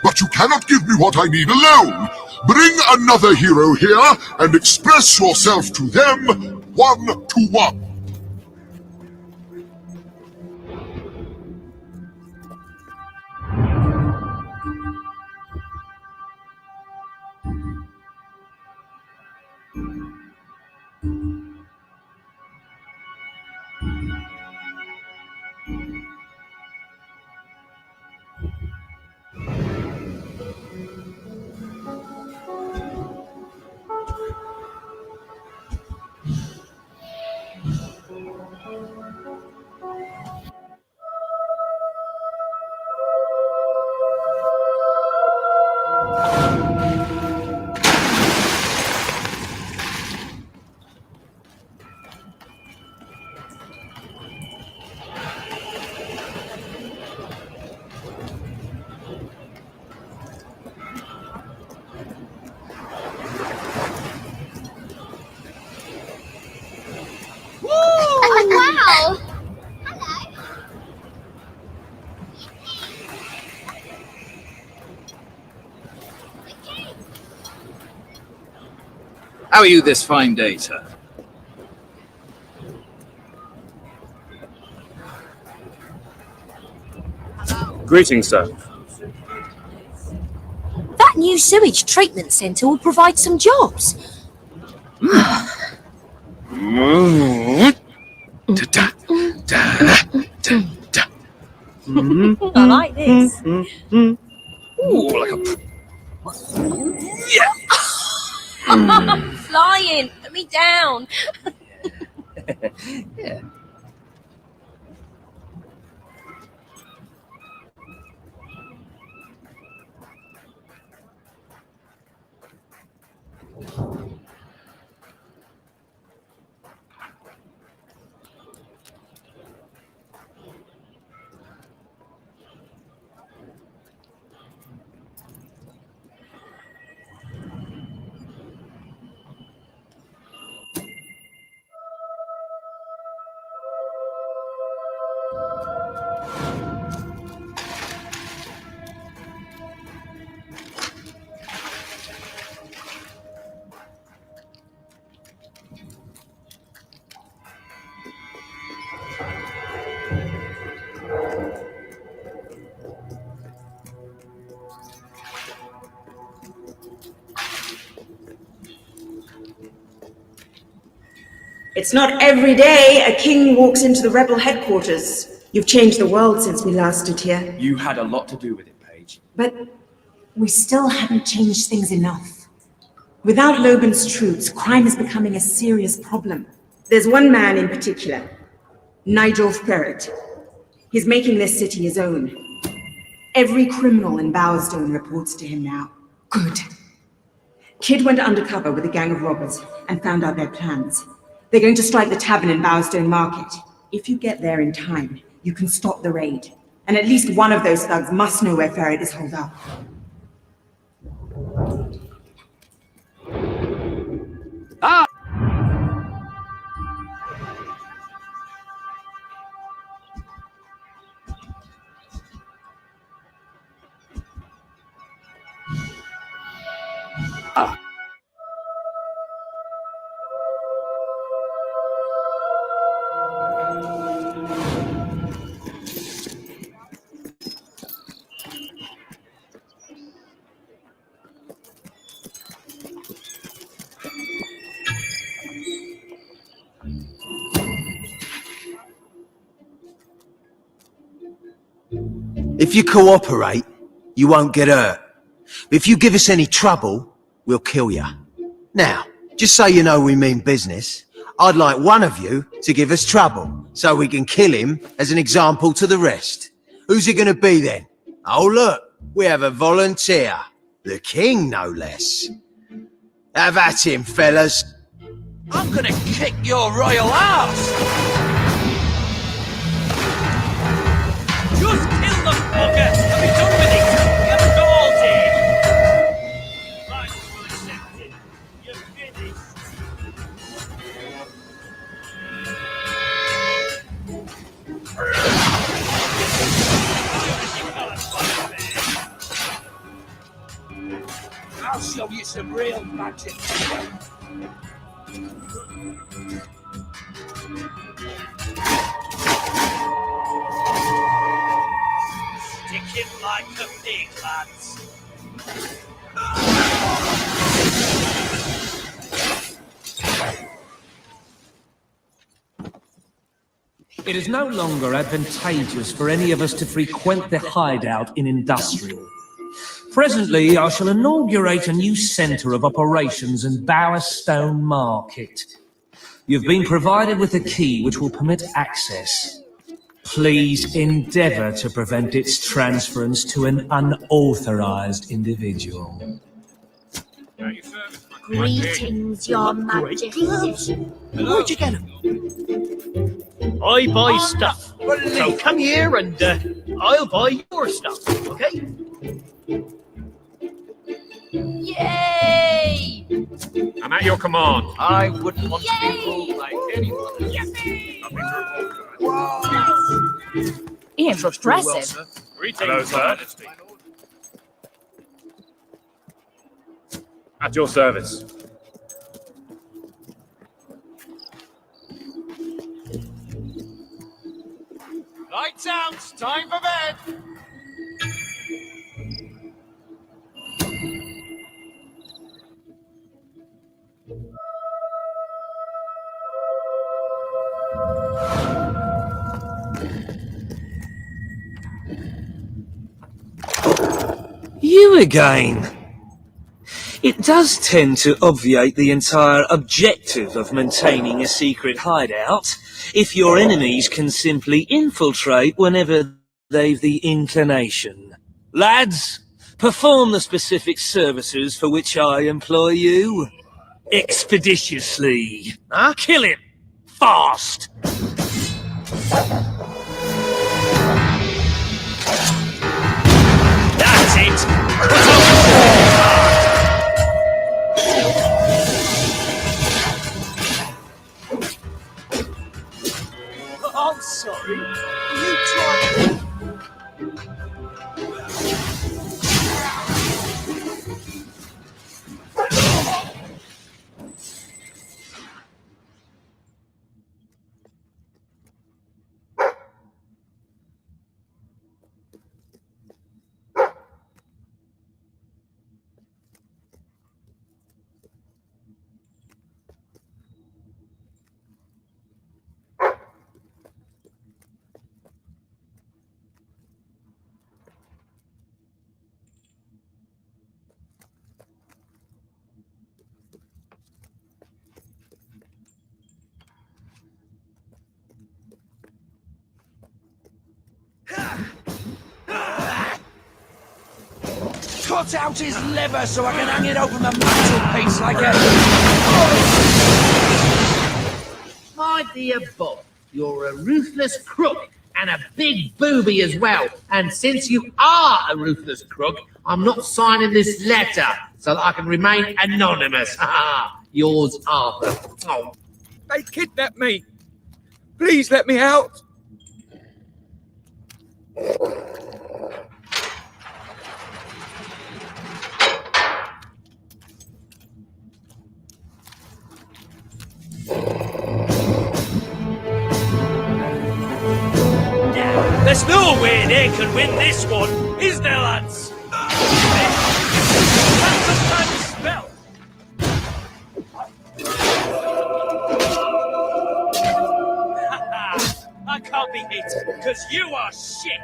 but you cannot give me what I need alone. Bring another hero here and express yourself to them one-to-one. Oh, wow! How are you this fine day, sir? Greetings, sir. That new sewage treatment centre will provide some jobs. I like this. Ooh, like a... I'm flying. Put me down. Yeah. It's not every day a king walks into the rebel headquarters. You've changed the world since we last stood here. You had a lot to do with it, Paige. But we still haven't changed things enough. Without Loban's troops, crime is becoming a serious problem. There's one man in particular, Nigel Ferret. He's making this city his own. Every criminal in Bowerstone reports to him now. Good. Kid went undercover with a gang of robbers and found out their plans. They're going to strike the tavern in Bowerstone Market. If you get there in time, you can stop the raid. And at least one of those thugs must know where Ferret is holed up. Ah! If you cooperate, you won't get hurt. But if you give us any trouble, we'll kill you. Now, just so you know we mean business, I'd like one of you to give us trouble, so we can kill him as an example to the rest. Who's it gonna be then? Oh look, we have a volunteer. The king, no less. Have at him, fellas. I'm gonna kick your royal ass! Just kill the fucker and be done with it! Get us all dead! Right, well accepted. You're finished. I'll show you some real magic. Stick him like a pig, lads. It is no longer advantageous for any of us to frequent the hideout in Industrial. Presently, I shall inaugurate a new centre of operations in Bowerstone Market. You've been provided with a key which will permit access. Please endeavour to prevent its transference to an unauthorised individual. Greetings, Your Majesty. Where'd you get them? I buy stuff. So come here and I'll buy your stuff, okay? Yay! I'm at your command. I wouldn't want to be ruled by anyone. Impressive. Hello, sir. At your service. Lights out! Time for bed! You again. It does tend to obviate the entire objective of maintaining a secret hideout if your enemies can simply infiltrate whenever they've the inclination. Lads, perform the specific services for which I employ you. Expeditiously. Huh? Kill him. Fast. That's it. I'm sorry. You tried. cut out his liver so I can hang it over the mantelpiece like a... My dear Bob, you're a ruthless crook and a big booby as well. And since you are a ruthless crook, I'm not signing this letter so that I can remain anonymous. Yours, Arthur. Oh, they kidnapped me. Please let me out. There's no way they can win this one, is there, lads? That's a bad spell. I can't be hit, because you are shit.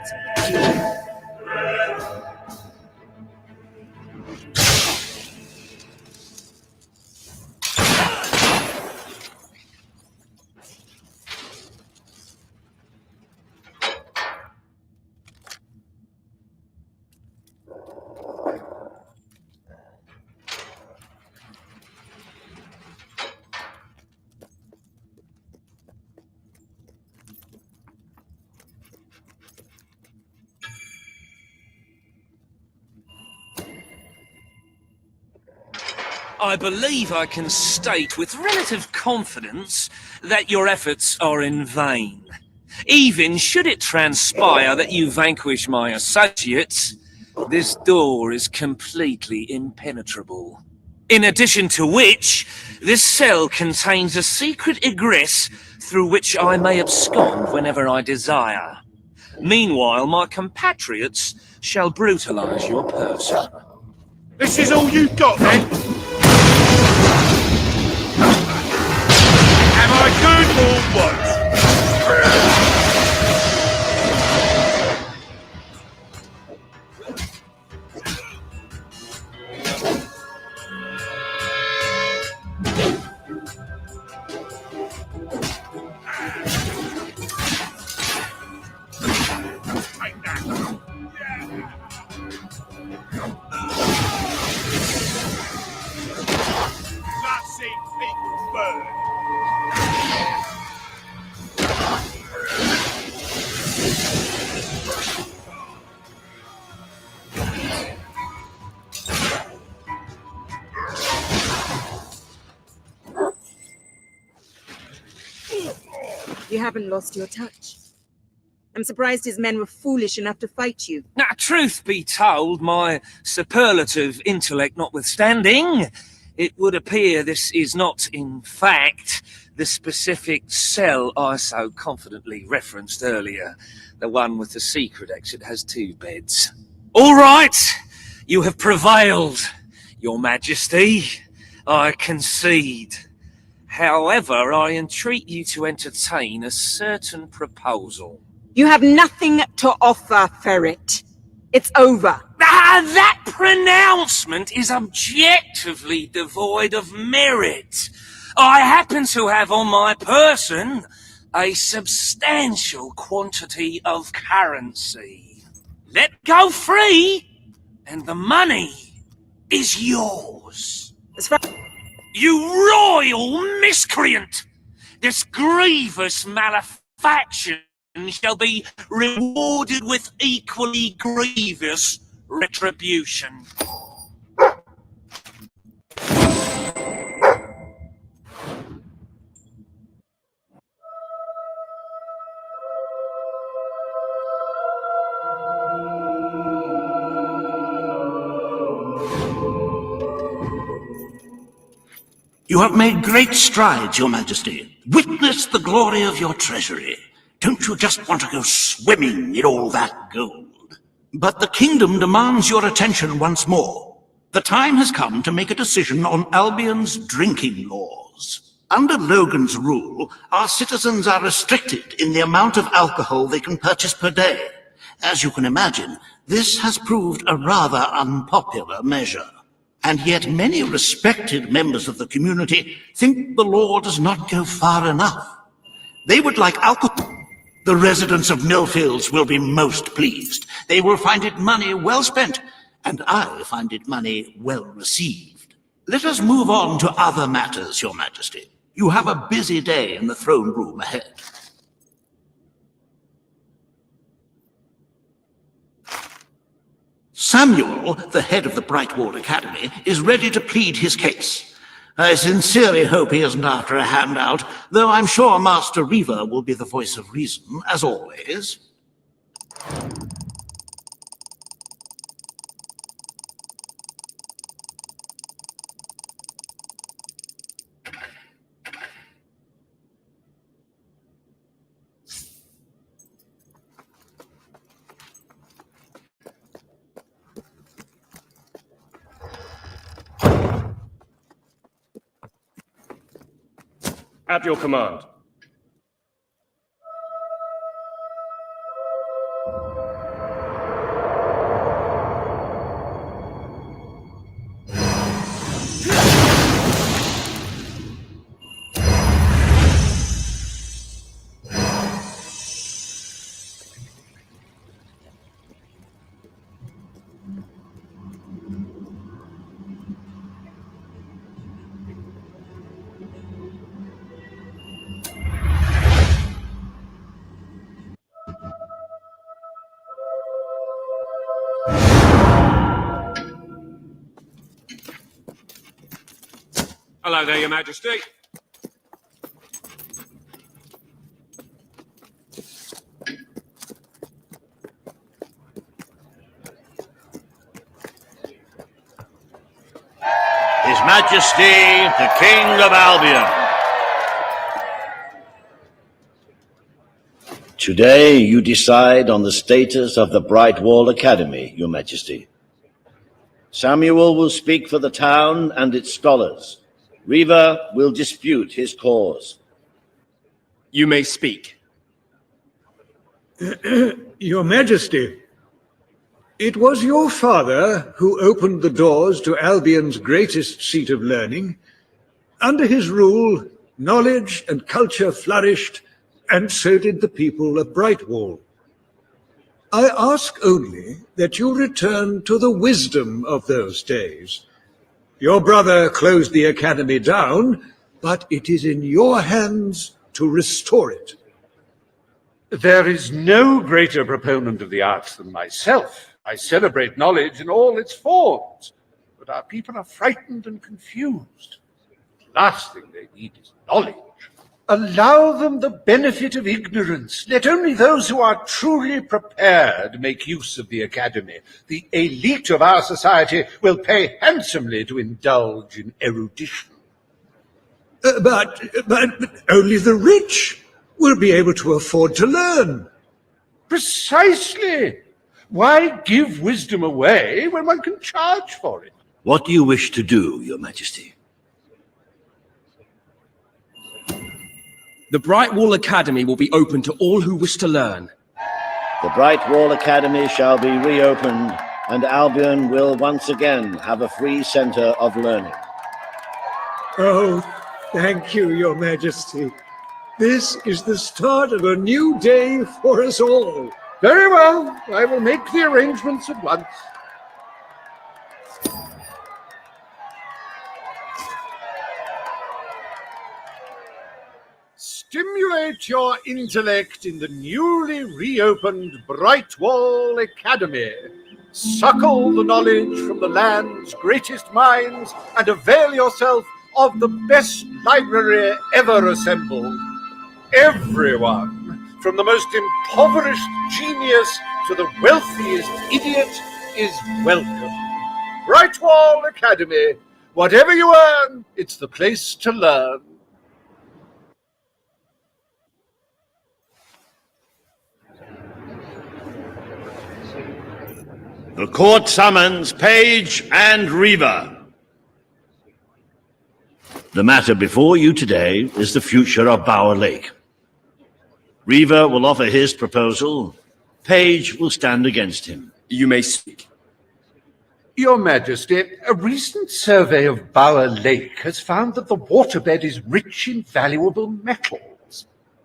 I believe I can state with relative confidence that your efforts are in vain. Even should it transpire that you vanquish my associates, this door is completely impenetrable. In addition to which, this cell contains a secret egress through which I may abscond whenever I desire. Meanwhile, my compatriots shall brutalize your person. This is all you've got, then? Am I good or what? Take that. That's it, people burn. You haven't lost your touch. I'm surprised his men were foolish enough to fight you. Now, truth be told, my superlative intellect notwithstanding, it would appear this is not, in fact, the specific cell I so confidently referenced earlier. The one with the secret exit has 2 beds. All right, you have prevailed, Your Majesty. I concede. However, I entreat you to entertain a certain proposal. You have nothing to offer, Ferret. It's over. That pronouncement is objectively devoid of merit. I happen to have on my person a substantial quantity of currency. Let go free, and the money is yours. You royal miscreant! This grievous malefaction shall be rewarded with equally grievous retribution. You have made great strides, Your Majesty. Witness the glory of your treasury. Don't you just want to go swimming in all that gold? But the kingdom demands your attention once more. The time has come to make a decision on Albion's drinking laws. Under Logan's rule, our citizens are restricted in the amount of alcohol they can purchase per day. As you can imagine, this has proved a rather unpopular measure. And yet many respected members of the community think the law does not go far enough. They would like alcohol. The residents of Millfields will be most pleased. They will find it money well spent, and I find it money well received. Let us move on to other matters, Your Majesty. You have a busy day in the throne room ahead. Samuel, the head of the Brightwall Academy, is ready to plead his case. I sincerely hope he isn't after a handout, though I'm sure Master Reaver will be the voice of reason, as always. At your command. Hello there, Your Majesty. His Majesty, the King of Albion. Today you decide on the status of the Brightwall Academy, Your Majesty. Samuel will speak for the town and its scholars. Reaver will dispute his cause. You may speak. Your Majesty, it was your father who opened the doors to Albion's greatest seat of learning. Under his rule, knowledge and culture flourished, and so did the people of Brightwall. I ask only that you return to the wisdom of those days. Your brother closed the academy down, but it is in your hands to restore it. There is no greater proponent of the arts than myself. I celebrate knowledge in all its forms, but our people are frightened and confused. The last thing they need is knowledge. Allow them the benefit of ignorance. Let only those who are truly prepared make use of the academy. The elite of our society will pay handsomely to indulge in erudition. But only the rich will be able to afford to learn. Precisely. Why give wisdom away when one can charge for it? What do you wish to do, Your Majesty? The Brightwall Academy will be open to all who wish to learn. The Brightwall Academy shall be reopened, and Albion will once again have a free center of learning. Oh, thank you, Your Majesty. This is the start of a new day for us all. Very well. I will make the arrangements at once. Stimulate your intellect in the newly reopened Brightwall Academy. Suckle the knowledge from the land's greatest minds and avail yourself of the best library ever assembled. Everyone, from the most impoverished genius to the wealthiest idiot, is welcome. Brightwall Academy. Whatever you earn, it's the place to learn. The court summons Page and Reaver. The matter before you today is the future of Bower Lake. Reaver will offer his proposal. Page will stand against him. You may speak. Your Majesty, a recent survey of Bower Lake has found that the waterbed is rich in valuable metals.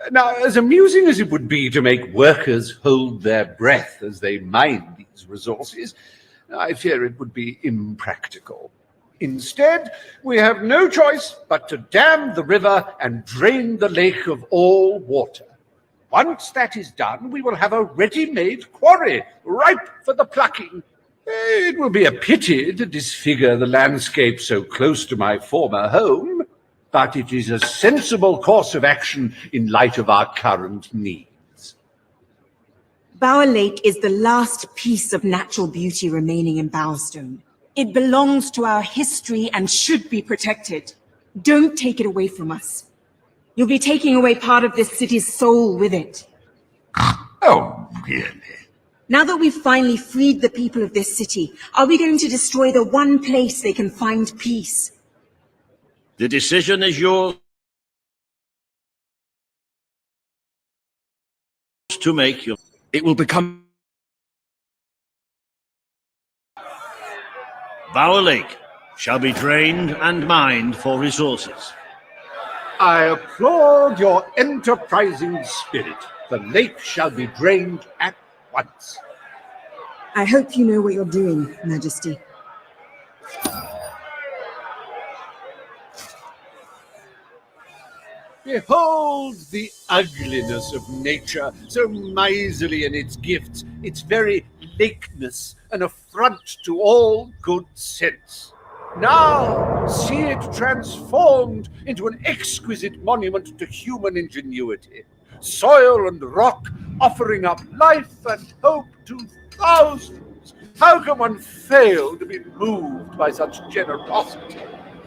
Now, as amusing as it would be to make workers hold their breath as they mine these resources, I fear it would be impractical. Instead, we have no choice but to dam the river and drain the lake of all water. Once that is done, we will have a ready-made quarry, ripe for the plucking. It will be a pity to disfigure the landscape so close to my former home, but it is a sensible course of action in light of our current needs. Bower Lake is the last piece of natural beauty remaining in Bowerstone. It belongs to our history and should be protected. Don't take it away from us. You'll be taking away part of this city's soul with it. Oh, really? Now that we've finally freed the people of this city, are we going to destroy the one place they can find peace? The decision is yours to make. It will become... Bower Lake shall be drained and mined for resources. I applaud your enterprising spirit. The lake shall be drained at once. I hope you know what you're doing, Majesty. Behold the ugliness of nature, so miserly in its gifts, its very lakeness, an affront to all good sense. Now see it transformed into an exquisite monument to human ingenuity. Soil and rock offering up life and hope to thousands. How can one fail to be moved by such generosity?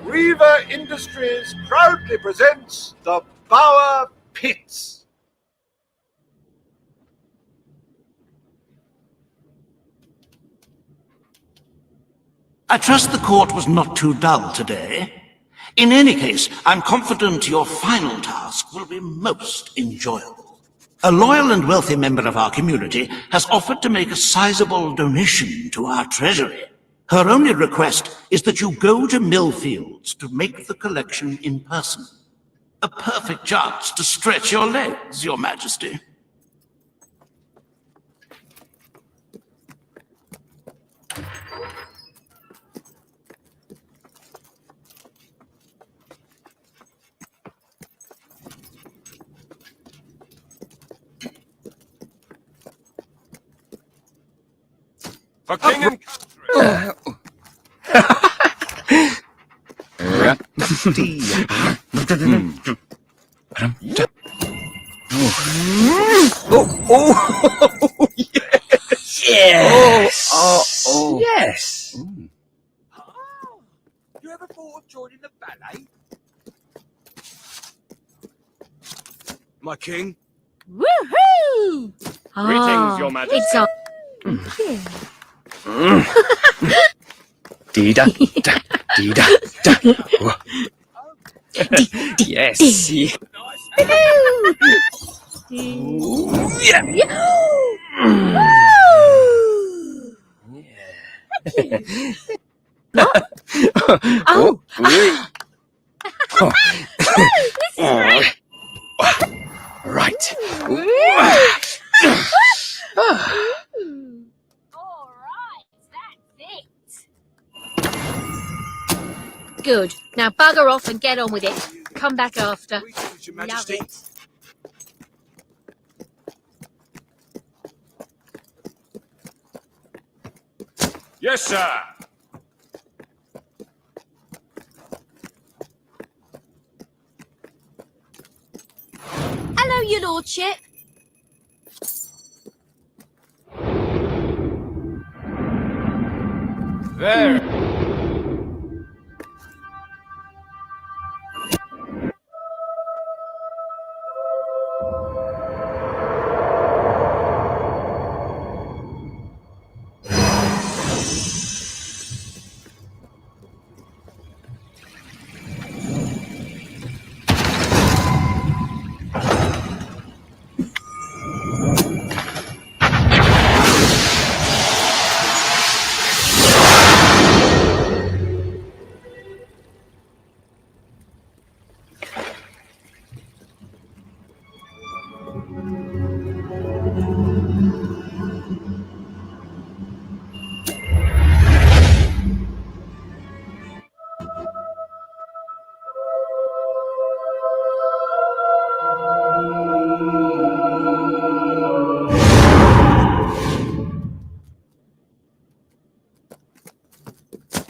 Reaver Industries proudly presents the Bower Pits. I trust the court was not too dull today. In any case, I'm confident your final task will be most enjoyable. A loyal and wealthy member of our community has offered to make a sizable donation to our treasury. Her only request is that you go to Millfields to make the collection in person. A perfect chance to stretch your legs, Your Majesty. For king and Yes! You ever thought of joining the ballet? My king? Woohoo! Greetings, Your Majesty. It's on. Dee-da, da, dee-da, da. Yes. Oh! Right. Good. Now bugger off and get on with it. Come back after. Greetings, Your Majesty. Love it. yes, sir. Hello, your lordship. There.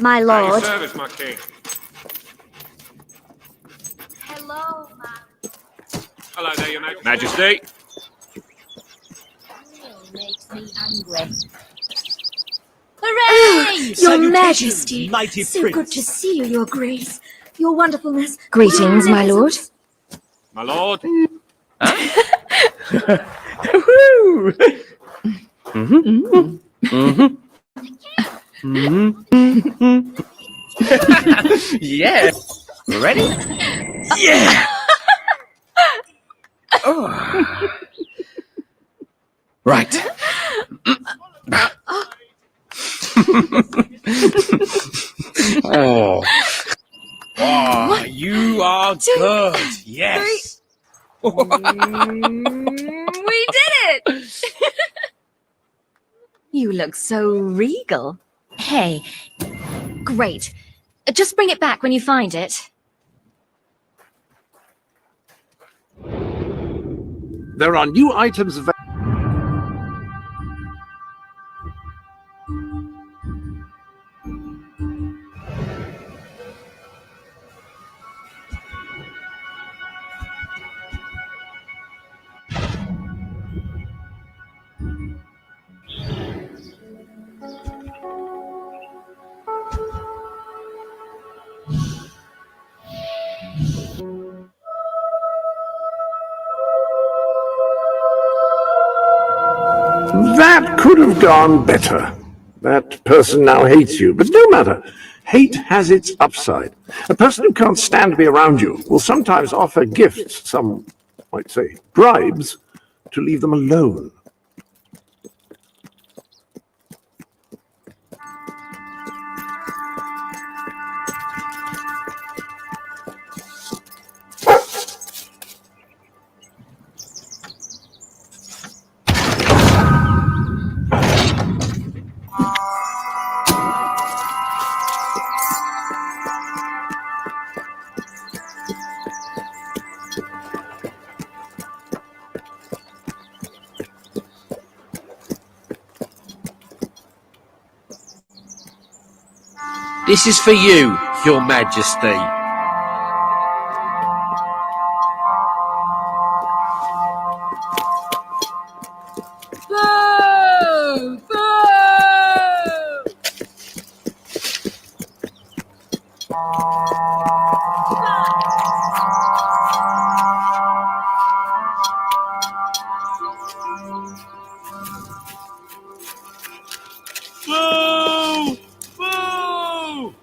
My At your lord. service, my king. Hello, Mum. Hello there, your Majesty. Makes me angry. Hooray! Your Majesty! So good to see you, Your Grace. Your wonderfulness. Greetings, my lord. My lord. Yeah. Ready? Yeah. Oh. Right. Oh. Oh, you are good. Yes. We did it! You look so regal. Hey, great. Just bring it back when you find it. There are new items available. That could have gone better. That person now hates you, but no matter. Hate has its upside. A person who can't stand to be around you will sometimes offer gifts, some might say bribes, to leave them alone. This is for you, Your Majesty. Boo! Boo! Boo! Boo!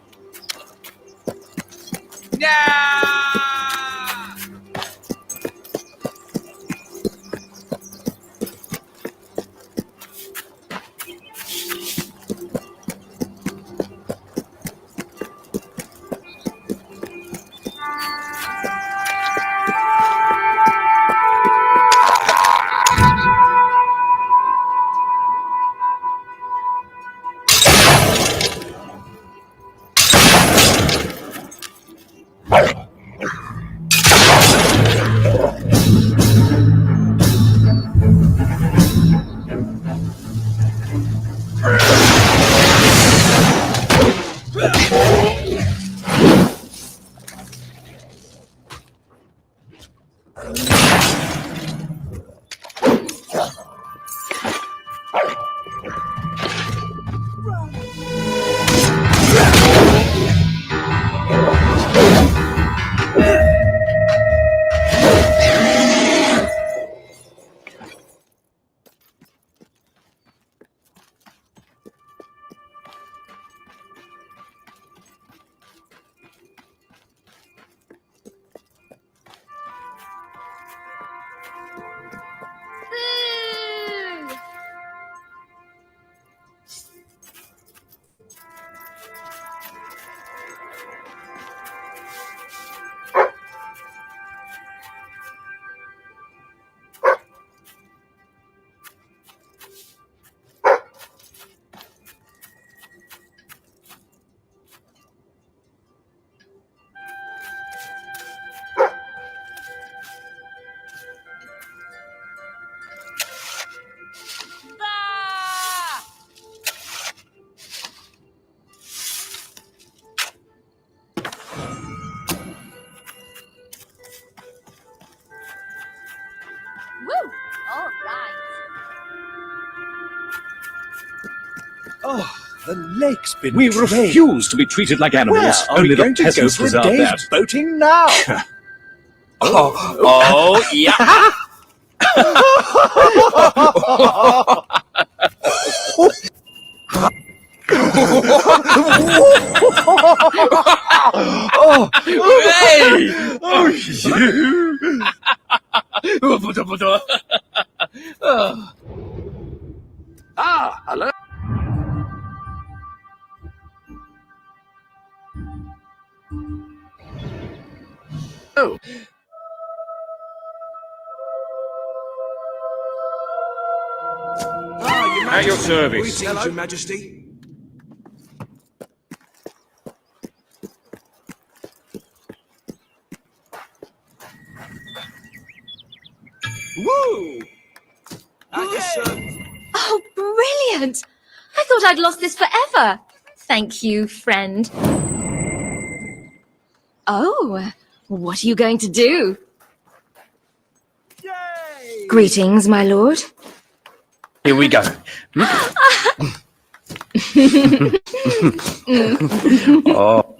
The lake's been We drained. refuse to be treated like animals. Where are Only we the going to go peasants for a deserve day's that. boating now? Oh, yeah. Oh, hey! Oh, you! Ah, hello. Oh. At your service. Greetings, Your Majesty. Woo! Oh, brilliant! I thought I'd lost this forever. Thank you, friend. Oh, what are you going to do? Yay! Greetings, my lord. Here we go. Oh,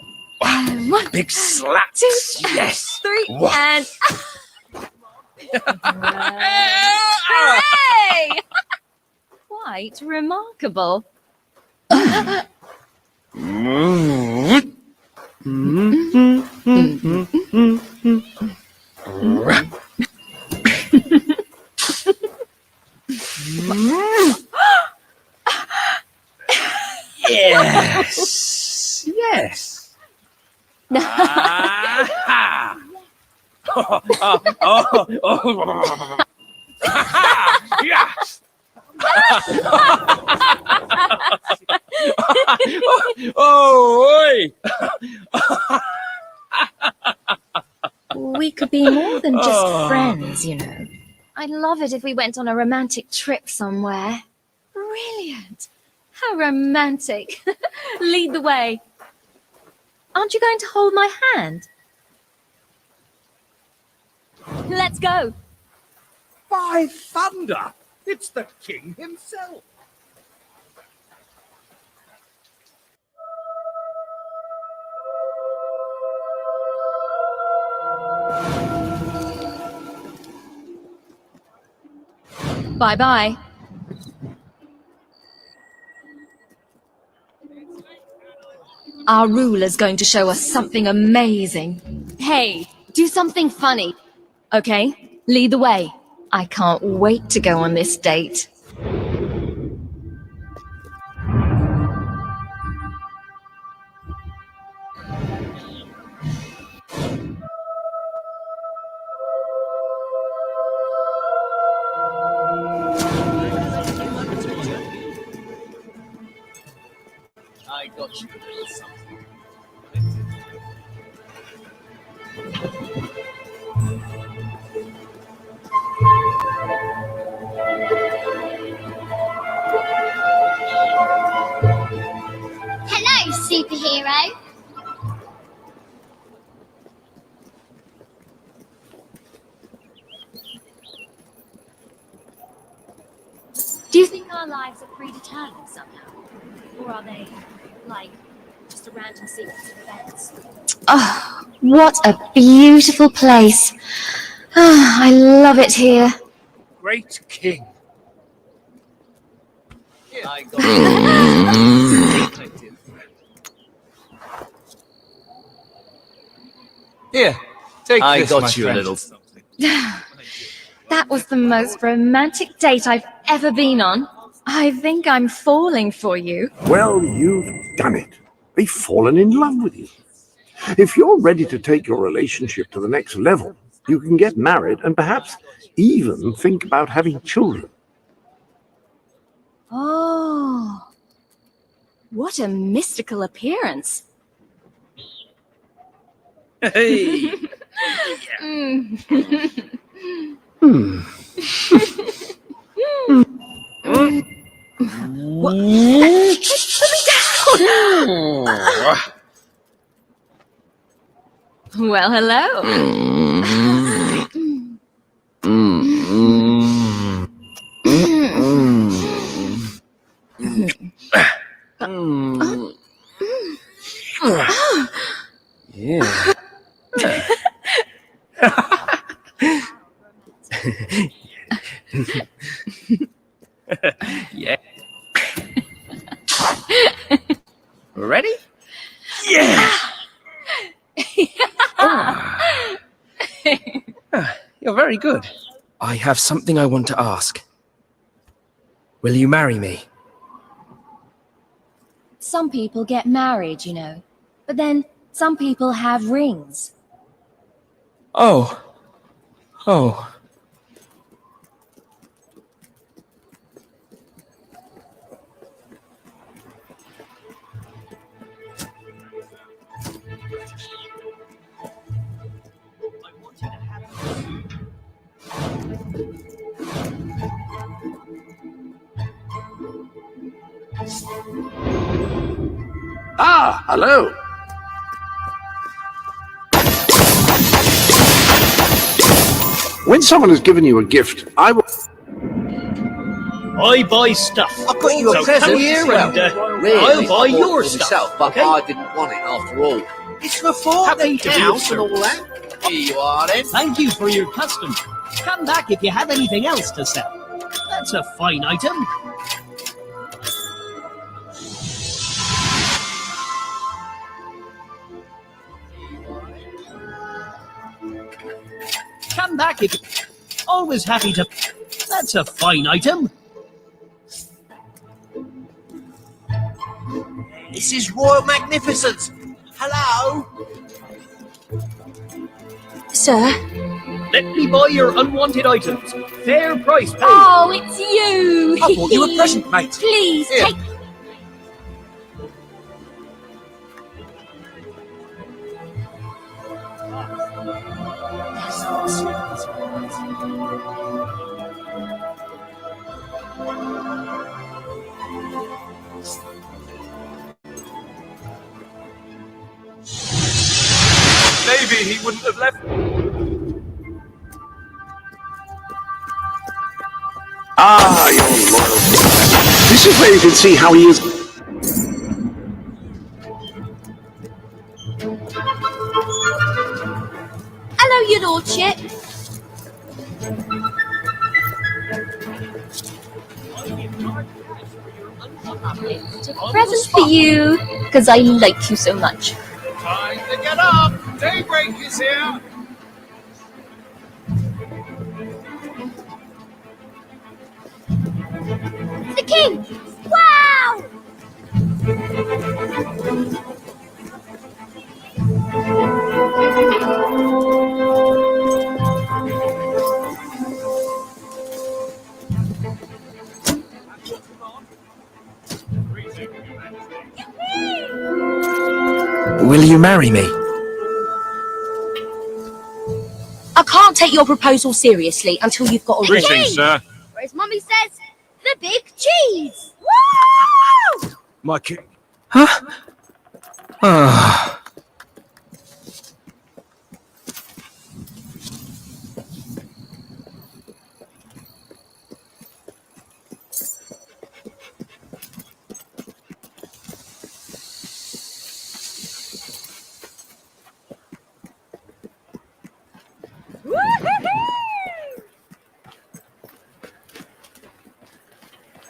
One, big slaps. two, Yes. three, Wha- and... Hooray! Quite remarkable. Yes. Yes. Ah-ha. Yes. Oh, oi. We could be more than just Oh. friends, you know. I'd love it if we went on a romantic trip somewhere. Brilliant. How romantic. Lead the way. Aren't you going to hold my hand? Let's go. By thunder! It's the king himself. Bye-bye. Our ruler's going to show us something amazing. Hey, do something funny. Okay, lead the way. I can't wait to go on this date. I got you a little something. Hello, superhero. Do you think our lives are predetermined somehow? Or are they, like, just a random sequence of events? Oh, what a beautiful place. Oh, I love it here. Great king. I got you. Here, take I this, got my you a friend. little something. That was the most romantic date I've ever been on. I think I'm falling for you. Well, you've done it. They've fallen in love with you. If you're ready to take your relationship to the next level, you can get married and perhaps even think about having children. Oh, what a mystical appearance. Hey. What? Put me down! Well, hello. Yeah. Yeah. Ready? Yeah. You're very good. I have something I want to ask. Will you marry me? Some people get married, you know. But then some people have rings. Oh. Oh. Ah, hello. When someone has given you a gift, I will... I buy stuff. I've got you a So present come here as well. and Really, I'll I buy bought your it for stuff. myself, but okay? I didn't want it after all. It's for Happy to be of £14 and all service. that. Here you are then. Thank you for your custom. Come back if you have anything else to sell. That's a fine item. Come back if... Always happy to... That's a fine item. This is Royal Magnificence. Hello? Sir? Let me buy your unwanted items. Fair price paid. Oh, it's you! I bought you a present, mate. Please, Here. take... Maybe he wouldn't have left. Ah, your loyal... This is where you can see how he is... Hello, your lordship. A present for you, because I like you so much. Time to get up. Daybreak is here. The king! Wow! Will you marry me? I can't take your proposal seriously until you've got a ring. Greetings, sir. Or as Mummy says, the big cheese! Woo! My king. Huh? Ah.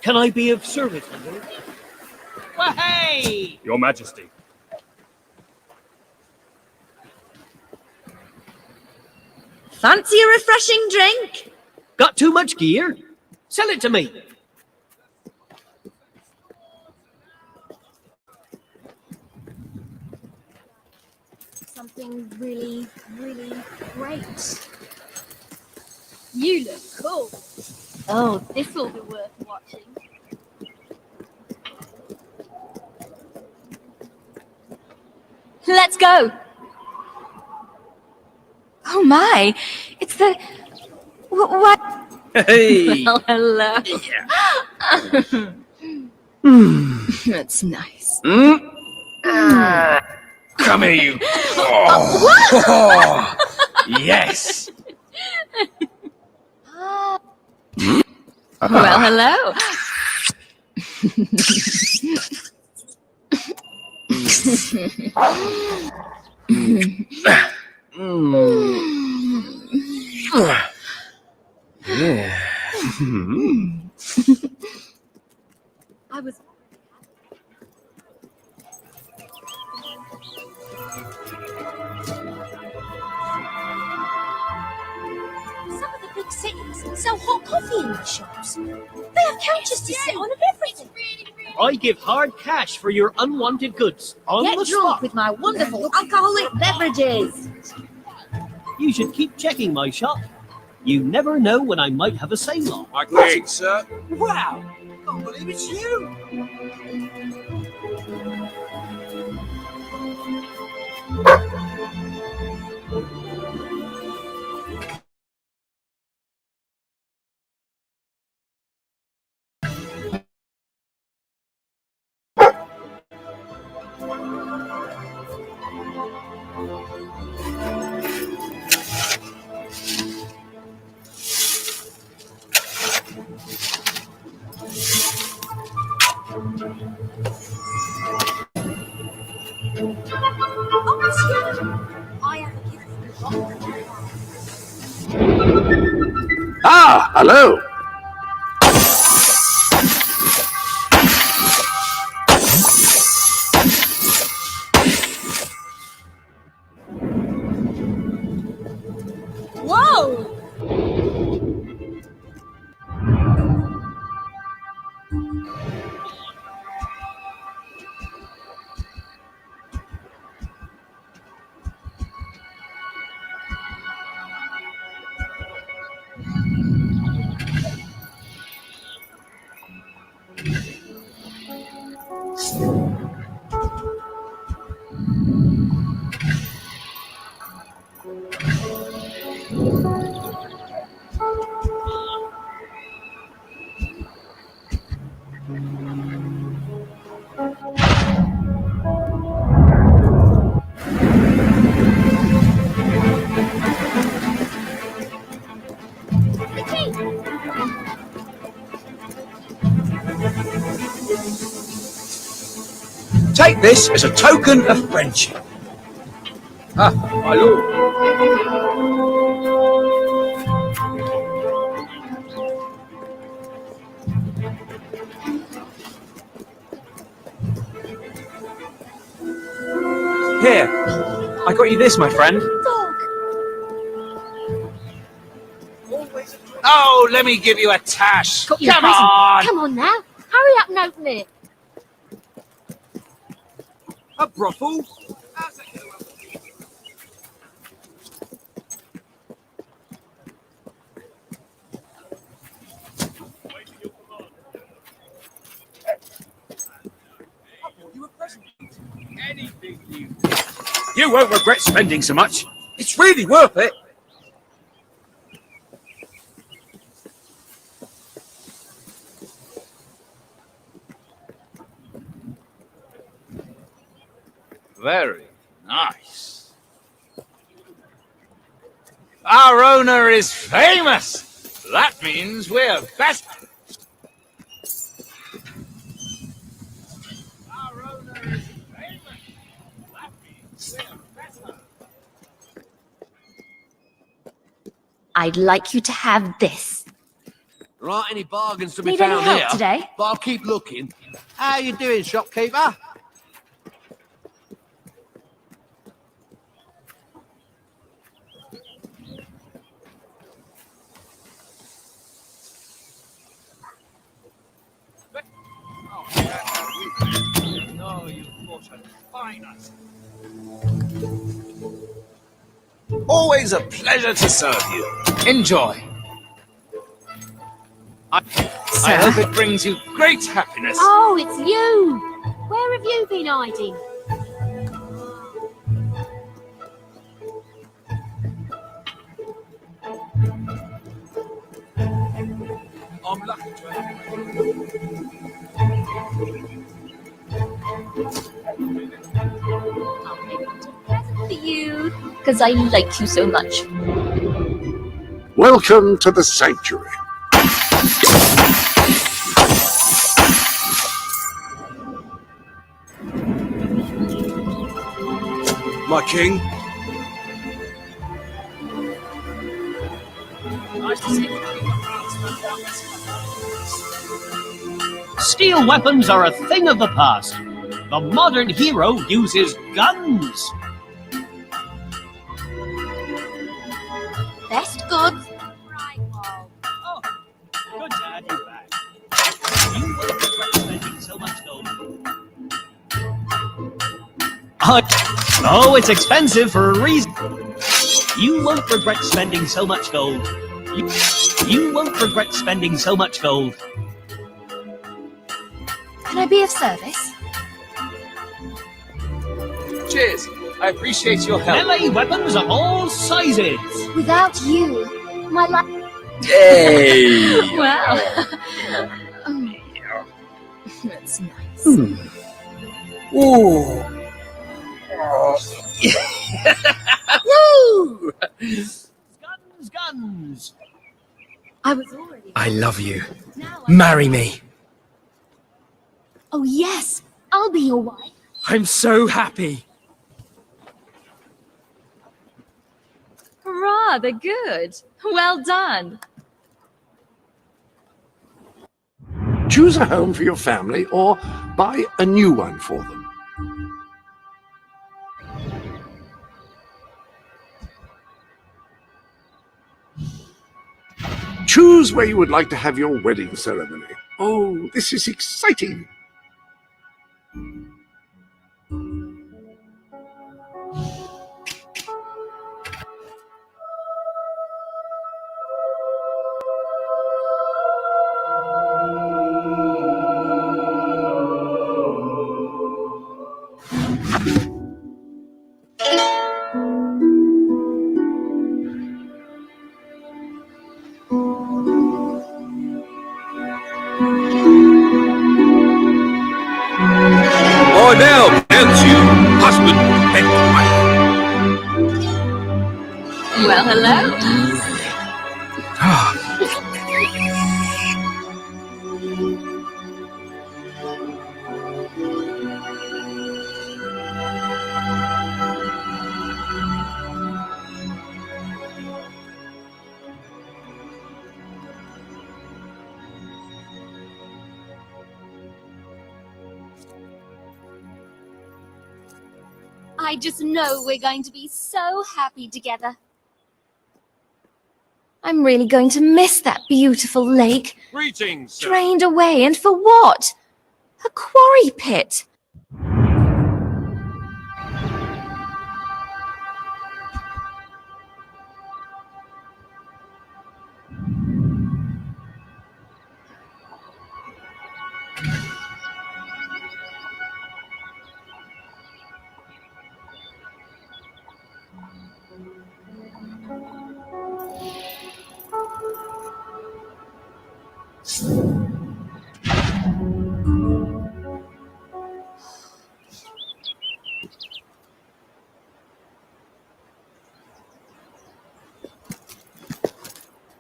Can I be of service, my lord? Well, hey! Your Majesty. Fancy a refreshing drink? Got too much gear? Sell it to me. Something really, really great. You look cool. Oh, this will be worth watching. Let's go. Oh my, it's the... What? Hey! Well, hello. That's nice. Come here, you. Oh. Yes. Well, hello. Yeah. I was. Some of the big cities sell hot coffee in their shops. They have counters to sit on and everything. I give hard cash for your unwanted goods. On Get the drunk spot. with my wonderful alcoholic beverages. You should keep checking my shop. You never know when I might have a sale on. My greetings, sir. Wow! Can't believe it's you! Oh, it's you. I have a gift for you. Ah, hello. Whoa! Take this as a token of friendship. Ah, my lord. Here, I got you this, my friend. Oh, let me give you a tash. Got you a Come present. on. Come on now. Hurry up and open it. A brothel? You won't regret spending so much. It's really worth it. Very nice. Our owner is famous. That means we're best. Our owner is famous. That means we're better. I'd like you to have this. There aren't any bargains to be Need found any help here, today? but I'll keep looking. How you doing, shopkeeper? No, you thought I'd find us. Always a pleasure to serve you. Enjoy. I hope it brings you great happiness. Oh, it's you. Where have you been hiding? I'm lucky to have you. For you, because I like you so much. Welcome to the sanctuary. My king. Steel weapons are a thing of the past. The modern hero uses guns. Best goods. Oh, good to have you back. You won't regret spending so much gold. Oh, it's expensive for a reason. You won't regret spending so much gold. You won't regret spending so much gold. Can I be of service? Cheers. I appreciate your help. Melee weapons of all sizes. Without you, my life... Hey! Well. That's nice. Ooh. Woo! Guns. I was already... I love you. Marry me. Oh yes, I'll be your wife. I'm so happy. Rather good. Well done. Choose a home for your family or buy a new one for them. Choose where you would like to have your wedding ceremony. Oh, this is exciting. I now pronounce you husband and wife. Well, hello. I just know we're going to be so happy together. I'm really going to miss that beautiful lake. Greetings, sir. Drained away, and for what? A quarry pit.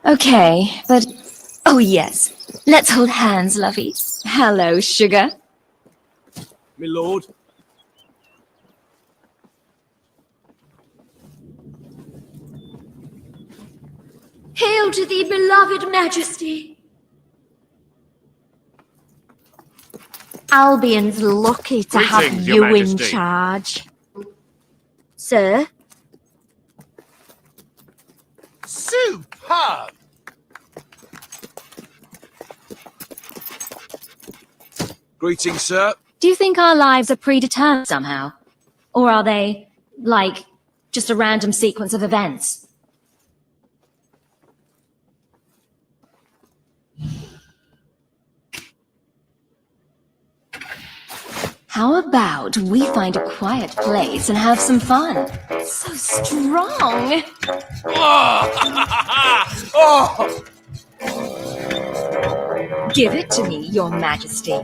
Okay, but... Oh, yes. Let's hold hands, lovey. Hello, sugar. My lord. Hail to thee, beloved majesty. Albion's lucky to have Greetings, you Your in Majesty. charge. Sir? Superb! Greetings, sir. Do you think our lives are predetermined somehow? Or are they, like, just a random sequence of events? How about we find a quiet place and have some fun? So strong. Oh! Give it to me, your majesty.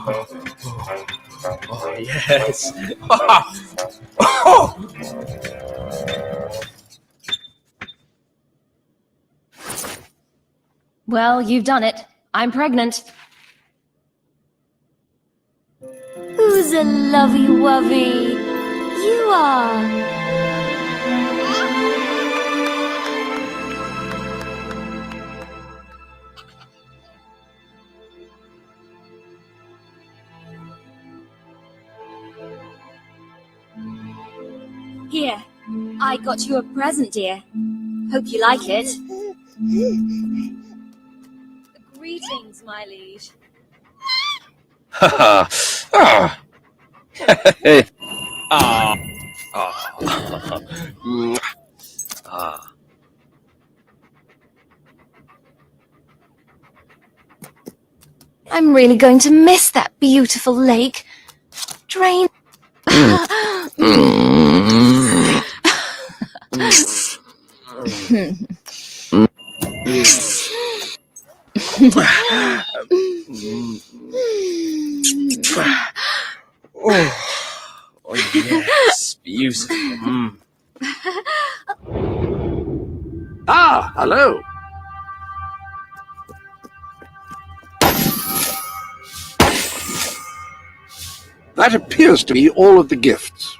Oh, yes. Well, you've done it. I'm pregnant. Who's Who's a lovey-wovey? You are. Here, I got you a present, dear. Hope you like it. Greetings, my liege. Ha ha! Ah! Ah! I'm really going to miss that beautiful lake. Drain. Oh, yes, beautiful. Ah, hello. That appears to be all of the gifts.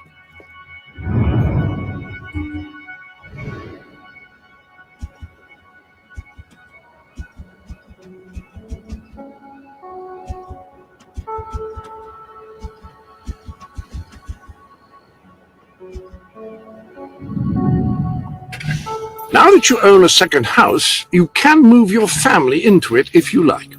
Now that you own a second house, you can move your family into it if you like.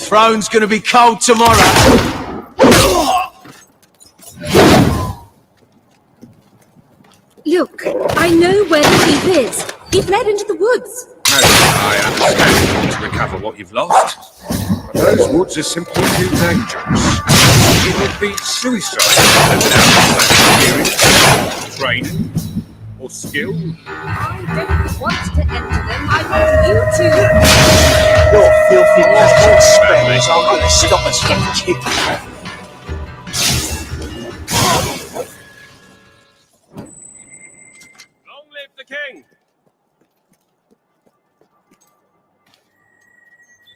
Throne's gonna be cold tomorrow. Look, I know where the thief is. He fled into the woods. I understand you want to recover what you've lost. But those woods are simply too dangerous. It would be suicide without experience, training, or skill. I don't want to enter them. I want you to. Your filthy magic spells aren't going to stop us from kicking. Long live the king!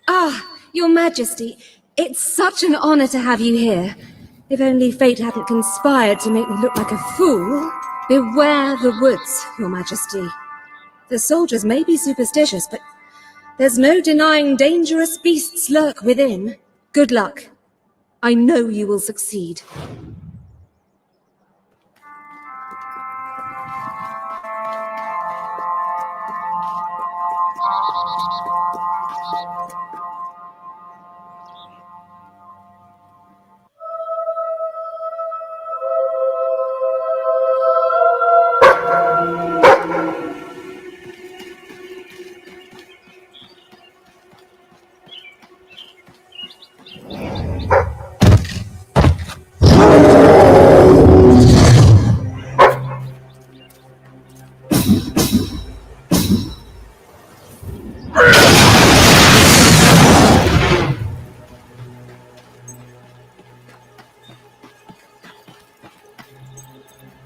Ah, Your Majesty, it's such an honor to have you here. If only fate hadn't conspired to make me look like a fool. Beware the woods, Your Majesty. The soldiers may be superstitious, but there's no denying dangerous beasts lurk within. Good luck. I know you will succeed.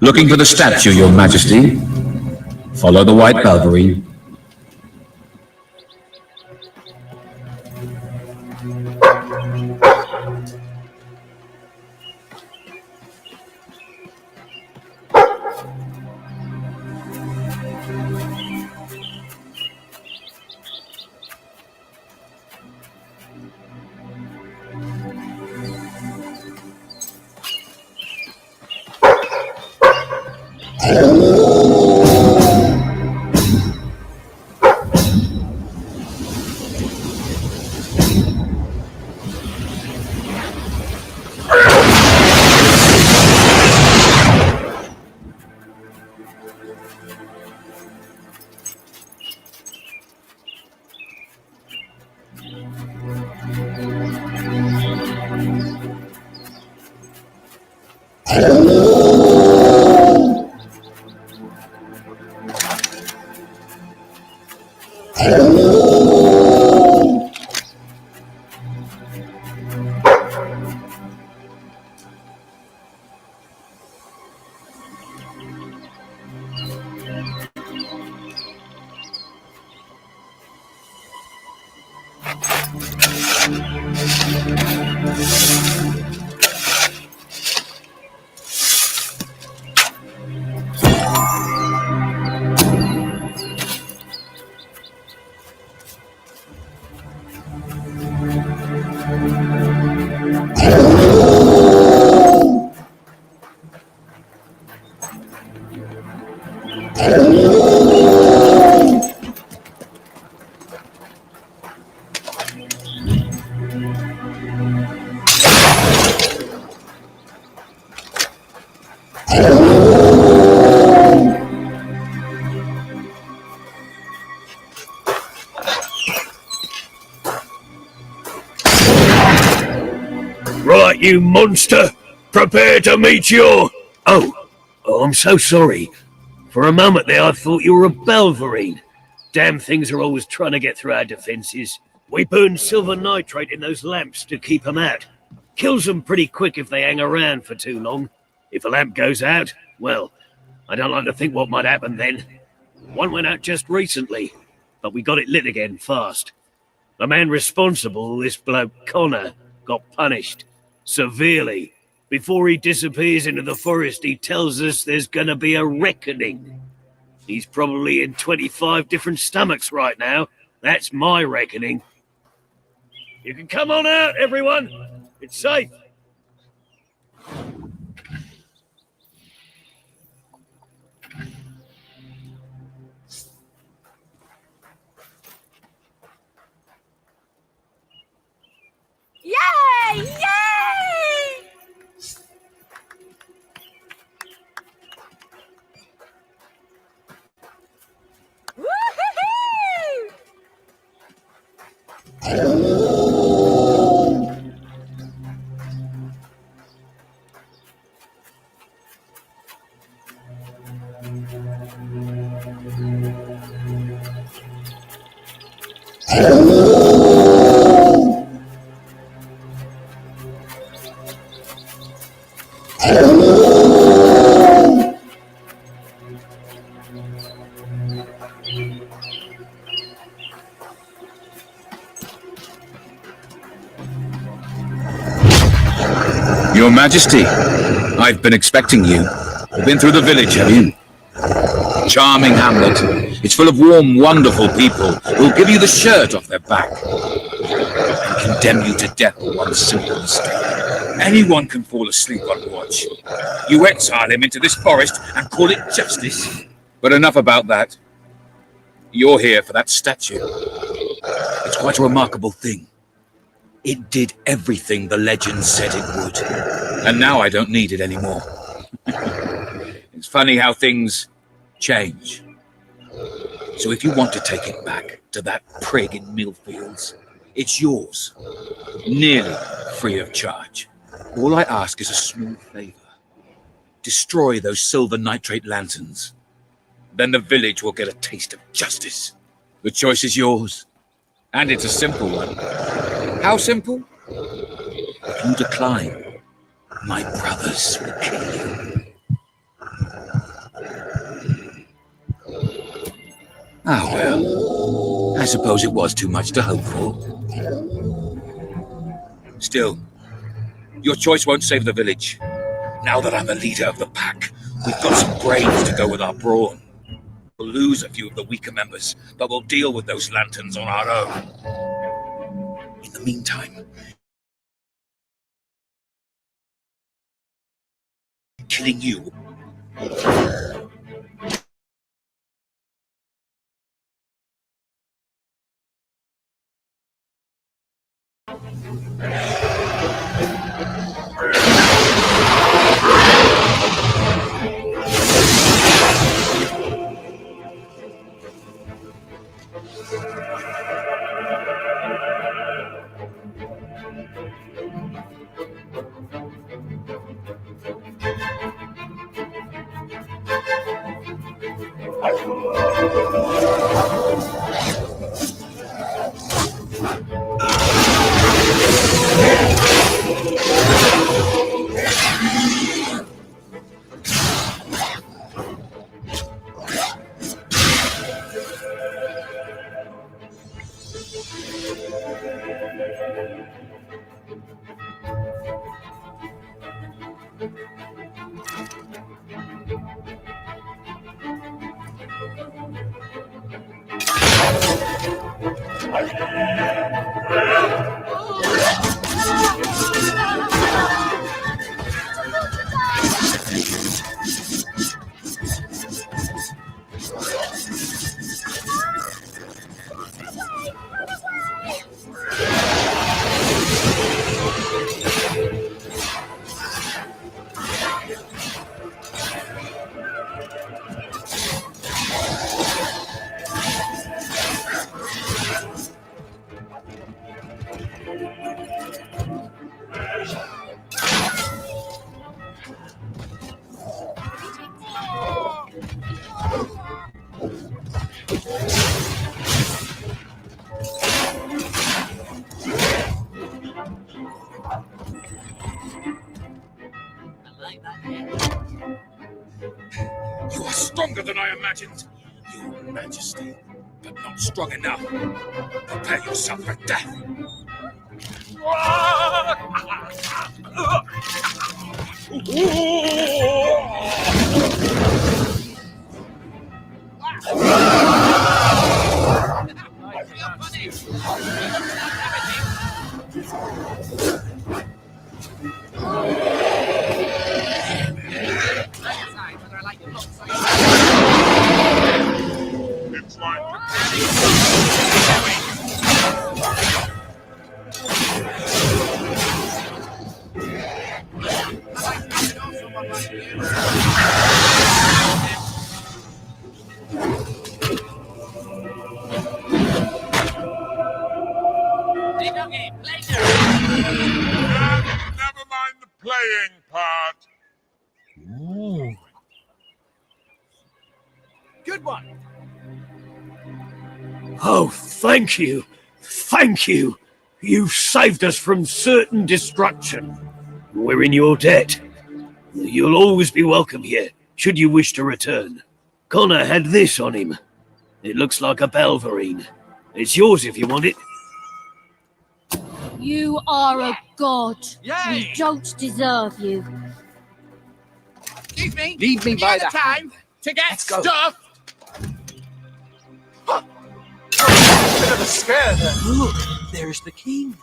Looking for the statue, Your Majesty. Follow the white Belvery. Right, you monster! Prepare to meet your... Oh, I'm so sorry. For a moment there I thought you were a Belverine. Damn things are always trying to get through our defences. We burn silver nitrate in those lamps to keep them out. Kills them pretty quick if they hang around for too long. If a lamp goes out, well, I don't like to think what might happen then. One went out just recently, but we got it lit again fast. The man responsible, this bloke Connor, got punished. Severely. Before he disappears into the forest, he tells us there's gonna be a reckoning. He's probably in 25 different stomachs right now. That's my reckoning. You can come on out, everyone. It's safe. Yay! Yay! Your Majesty, I've been expecting you. You've been through the village, have you? Charming hamlet. It's full of warm, wonderful people who'll give you the shirt off their back and condemn you to death for one simple mistake. Anyone can fall asleep on watch. You exile him into this forest and call it justice. But enough about that. You're here for that statue. It's quite a remarkable thing. It did everything the legend said it would. And now I don't need it anymore. It's funny how things change. So if you want to take it back to that prig in Millfields, it's yours. Nearly free of charge. All I ask is a small favor. Destroy those silver nitrate lanterns. Then the village will get a taste of justice. The choice is yours. And it's a simple one. How simple? If you decline, my brothers will kill you. Ah, well, I suppose it was too much to hope for. Still, your choice won't save the village. Now that I'm the leader of the pack, we've got some brains to go with our brawn. We'll lose a few of the weaker members, but we'll deal with those lanterns on our own. In the meantime, killing you. You are stronger than I imagined, Your Majesty, but not strong enough. Prepare yourself for death. Never mind the playing part. Ooh. Good one. Oh, thank you. Thank you. You saved us from certain destruction. We're in your debt. You'll always be welcome here, should you wish to return. Connor had this on him. It looks like a Balverine. It's yours if you want it. You are a god. We don't deserve you. Excuse me. Lead me by the time to get go. stuff. Bit of a scare there. Look, there's the king.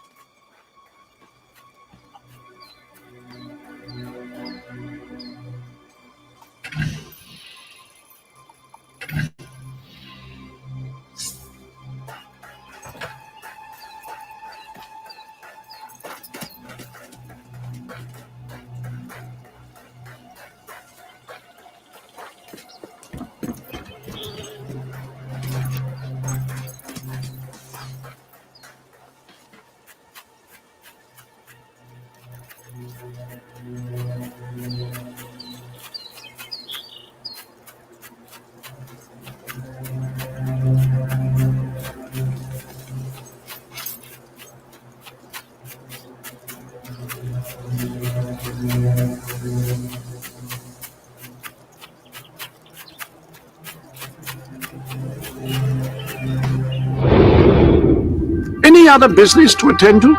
Any other business to attend to?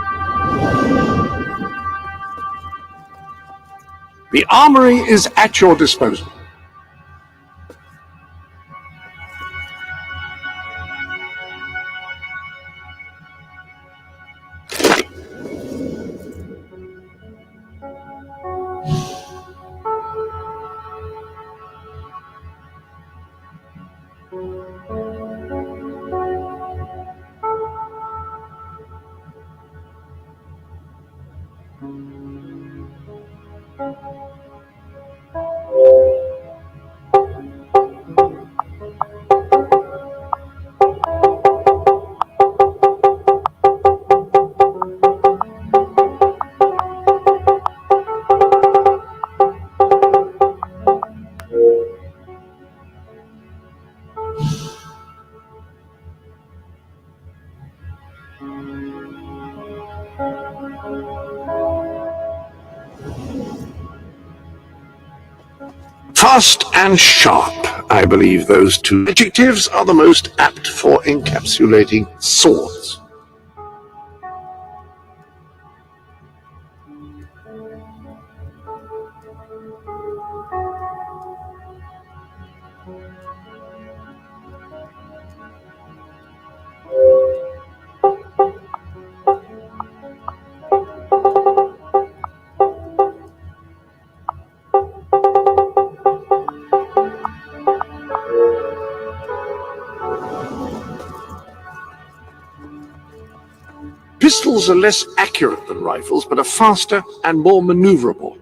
The armory is at your disposal. Fast and sharp, I believe those two adjectives are the most apt for encapsulating swords. Pistols are less accurate than rifles, but are faster and more maneuverable.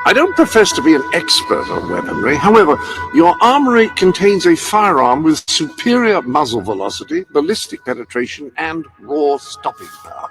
I don't profess to be an expert on weaponry. However, your armory contains a firearm with superior muzzle velocity, ballistic penetration, and raw stopping power.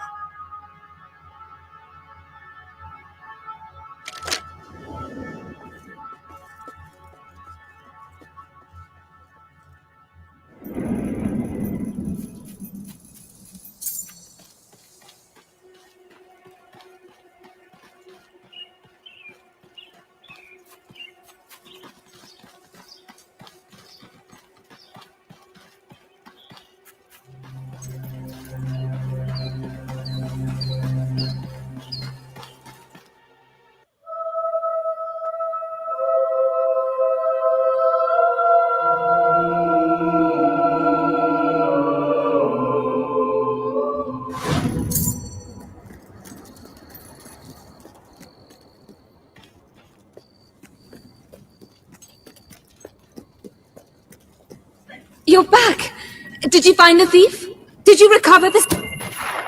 You're back! Did you find the thief? Did you recover this?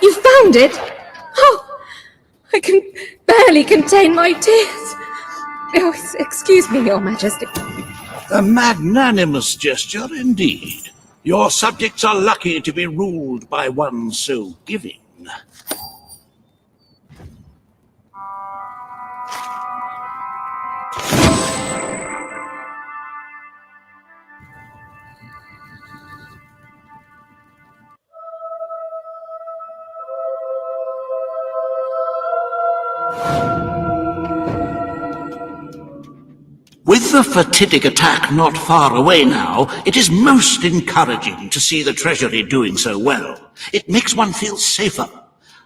You found it? Oh, I can barely contain my tears. Oh, excuse me, Your Majesty. A magnanimous gesture indeed. Your subjects are lucky to be ruled by one so giving. With the fatidic attack not far away now, it is most encouraging to see the Treasury doing so well. It makes one feel safer.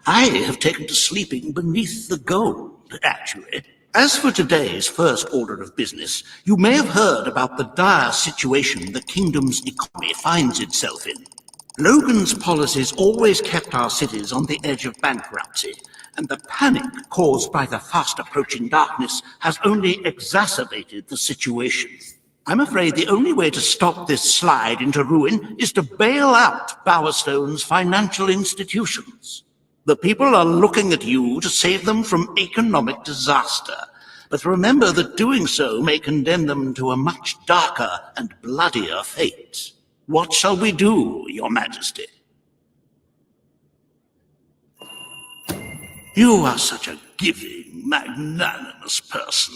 I have taken to sleeping beneath the gold, actually. As for today's first order of business, you may have heard about the dire situation the kingdom's economy finds itself in. Logan's policies always kept our cities on the edge of bankruptcy, and the panic caused by the fast-approaching darkness has only exacerbated the situation. I'm afraid the only way to stop this slide into ruin is to bail out Bowerstone's financial institutions. The people are looking at you to save them from economic disaster, but remember that doing so may condemn them to a much darker and bloodier fate. What shall we do, Your Majesty? You are such a giving, magnanimous person.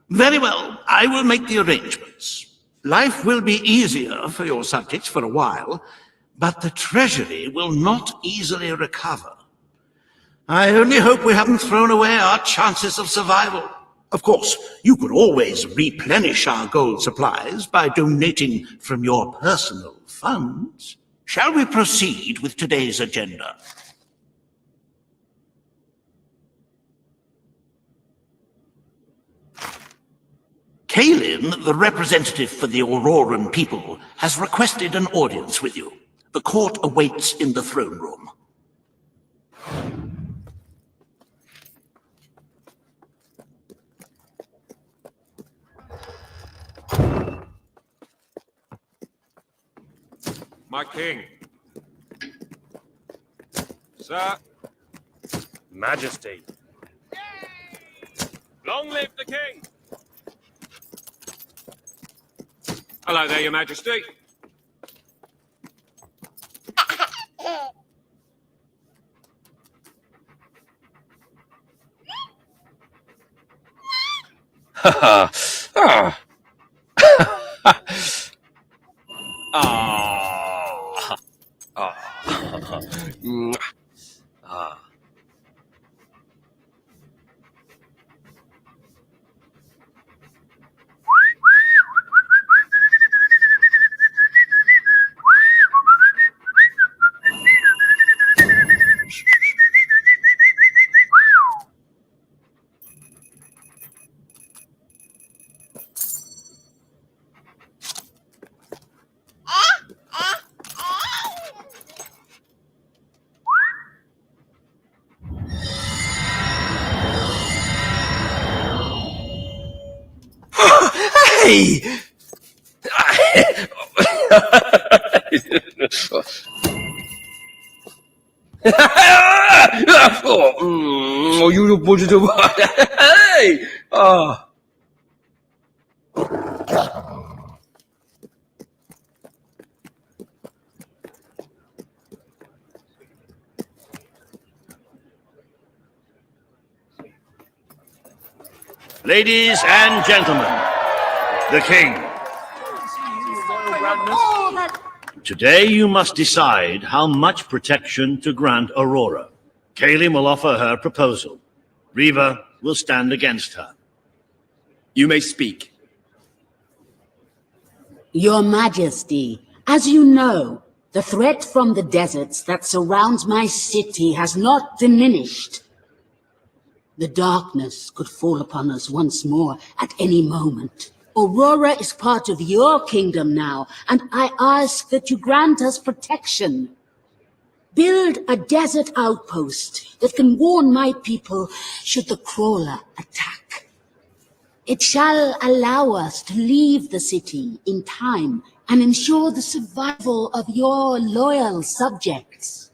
Very well, I will make the arrangements. Life will be easier for your subjects for a while, but the Treasury will not easily recover. I only hope we haven't thrown away our chances of survival. Of course, you could always replenish our gold supplies by donating from your personal funds. Shall we proceed with today's agenda? Kalin, the representative for the Auroran people, has requested an audience with you. The court awaits in the throne room. My king. Sir. Majesty. Long live the king! Hello there, Your Majesty. Ha ha. Hey! Oh, you don't put it away. Hey! Oh. Ladies and gentlemen, the king. Today you must decide how much protection to grant Aurora. Kalin will offer her proposal. Riva will stand against her. You may speak. Your Majesty, as you know, the threat from the deserts that surrounds my city has not diminished. The darkness could fall upon us once more at any moment. Aurora is part of your kingdom now, and I ask that you grant us protection. Build a desert outpost that can warn my people should the crawler attack. It shall allow us to leave the city in time and ensure the survival of your loyal subjects.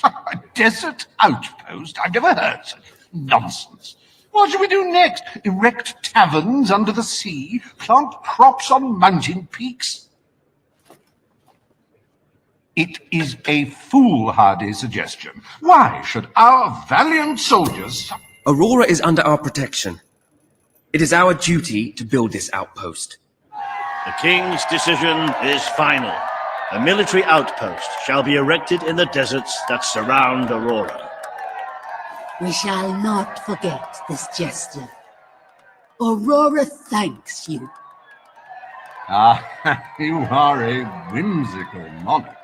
A desert outpost? I've never heard such nonsense. What shall we do next? Erect taverns under the sea? Plant crops on mountain peaks? It is a foolhardy suggestion. Why should our valiant soldiers... Aurora is under our protection. It is our duty to build this outpost. The King's decision is final. A military outpost shall be erected in the deserts that surround Aurora. We shall not forget this gesture. Aurora thanks you. Ah, you are a whimsical monarch,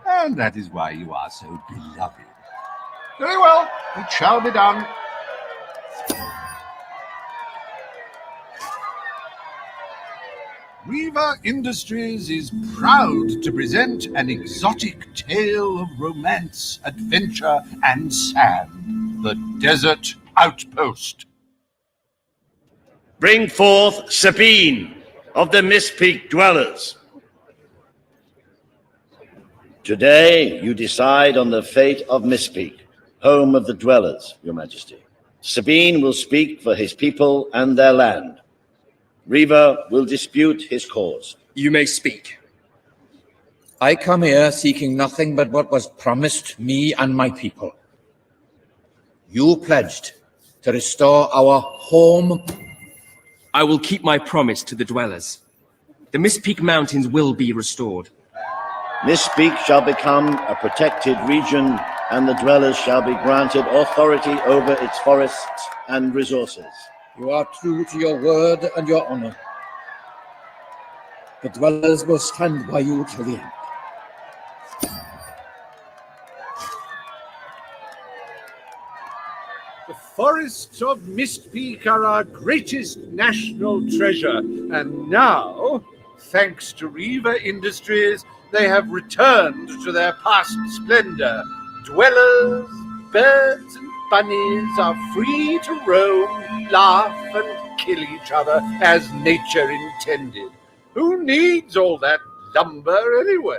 and that is why you are so beloved. Very well, it shall be done. Reaver Industries is proud to present an exotic tale of romance, adventure, and sand. The Desert Outpost. Bring forth Sabine of the Mist Peak Dwellers. Today, you decide on the fate of Mistpeak, home of the Dwellers, Your Majesty. Sabine will speak for his people and their land. Reaver will dispute his cause. You may speak. I come here seeking nothing but what was promised me and my people. You pledged to restore our home. I will keep my promise to the Dwellers. The Mist Peak Mountains will be restored. Mistpeak shall become a protected region, and the Dwellers shall be granted authority over its forests and resources. You are true to your word and your honor. The Dwellers will stand by you till the end. The forests of Mistpeak are our greatest national treasure, and now, thanks to Reaver Industries, they have returned to their past splendor. Dwellers, birds, and bunnies are free to roam, laugh, and kill each other as nature intended. Who needs all that lumber anyway?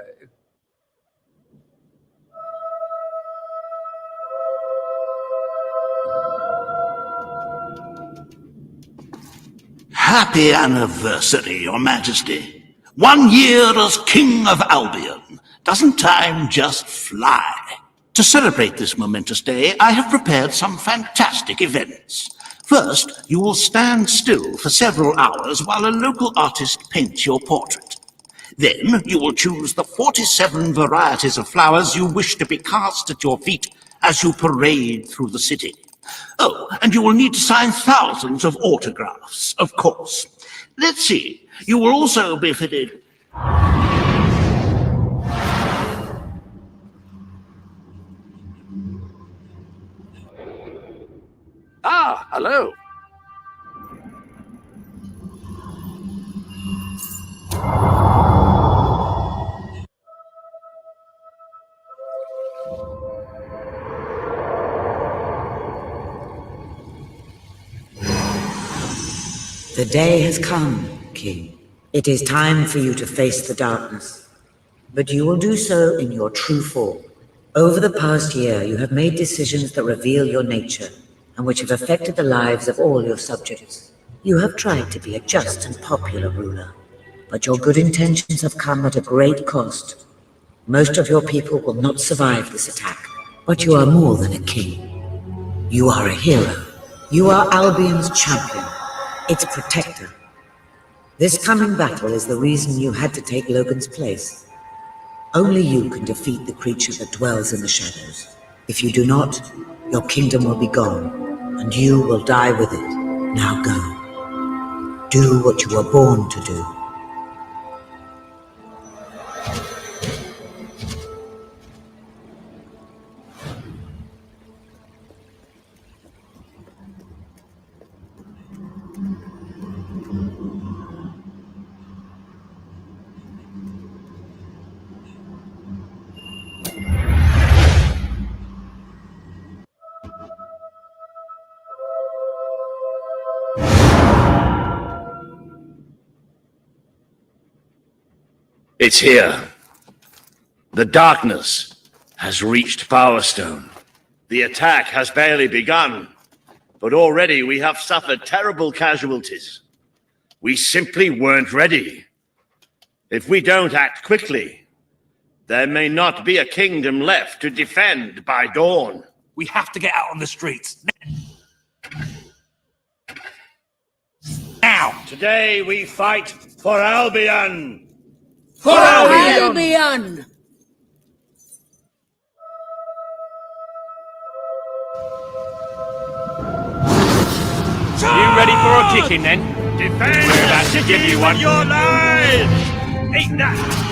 Happy anniversary, Your Majesty. 1 year as King of Albion. Doesn't time just fly? To celebrate this momentous day, I have prepared some fantastic events. First, you will stand still for several hours while a local artist paints your portrait. Then, you will choose the 47 varieties of flowers you wish to be cast at your feet as you parade through the city. Oh, and you will need to sign thousands of autographs, of course. Let's see, you will also be fitted... Ah, hello. The day has come, King. It is time for you to face the darkness. But you will do so in your true form. Over the past year, you have made decisions that reveal your nature, and which have affected the lives of all your subjects. You have tried to be a just and popular ruler, but your good intentions have come at a great cost. Most of your people will not survive this attack, but you are more than a king. You are a hero. You are Albion's champion, its protector. This coming battle is the reason you had to take Logan's place. Only you can defeat the creature that dwells in the shadows. If you do not, your kingdom will be gone, and you will die with it. Now go. Do what you were born to do. It's here. The darkness has reached Power Stone. The attack has barely begun, but already we have suffered terrible casualties. We simply weren't ready. If we don't act quickly, there may not be a kingdom left to defend by dawn. We have to get out on the streets. Now! Today we fight for Albion! For Albion! You ready for a kicking then? Defend We're about to give you one. your lives! Eat that!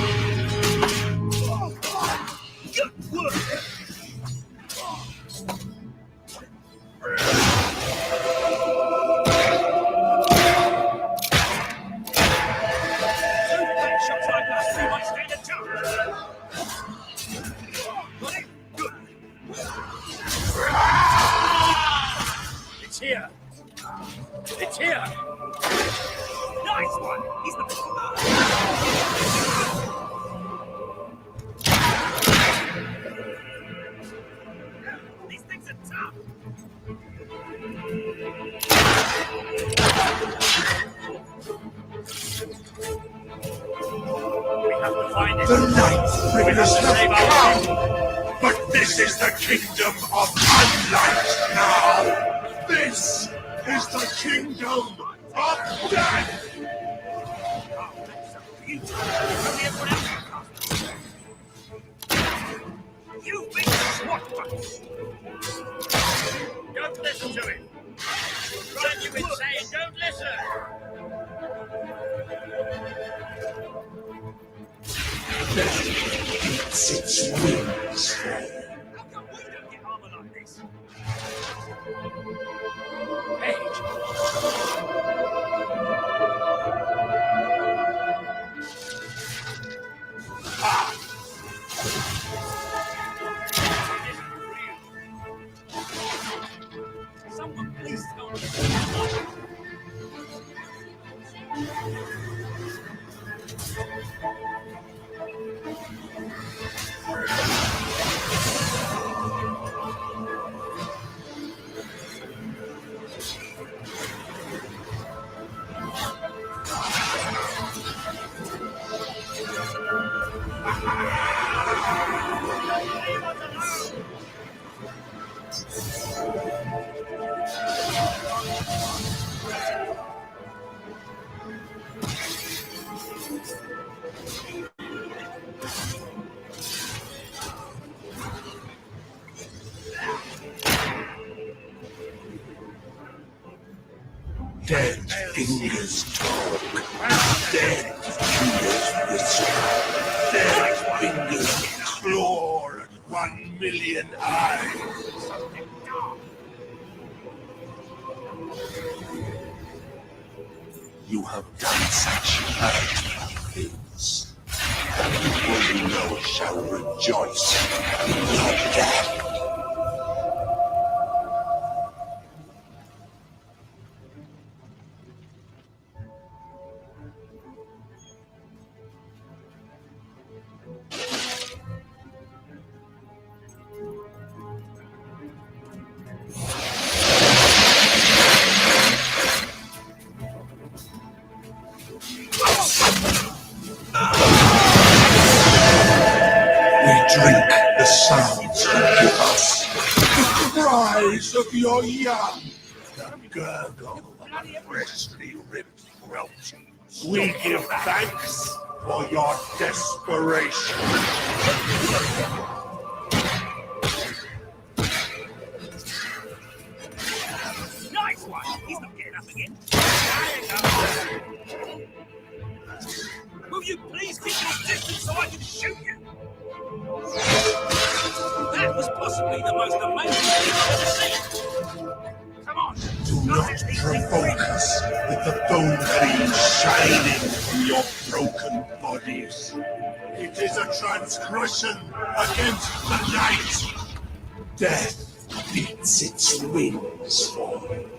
It's here! It's here! Nice one! He's the These things are tough! We have to find it. The Night Bringers have come, but this is the kingdom of Unlight now. This is the kingdom of death. You big swatbucks! Don't listen to him! Trying you insane, don't listen! Beats its wings. How come we don't get armor like this? Someone please tell me. Dead fingers talk. Dead fingers whisper. Dead fingers claw at 1,000,000 eyes. You have done such hurtful things. The people you know shall rejoice in your death. Drink the sounds you give us, the cries of your young, the gurgle of a freshly ripped throat. We give thanks for your desperation. Nice one! He's not getting up again. Will you please keep your distance so I can shoot you? That was possibly the most amazing thing I've ever seen. Come on. Do not provoke us with the bone veins shining from your broken bodies. It is a transgression against the night. Death beats its wings for you.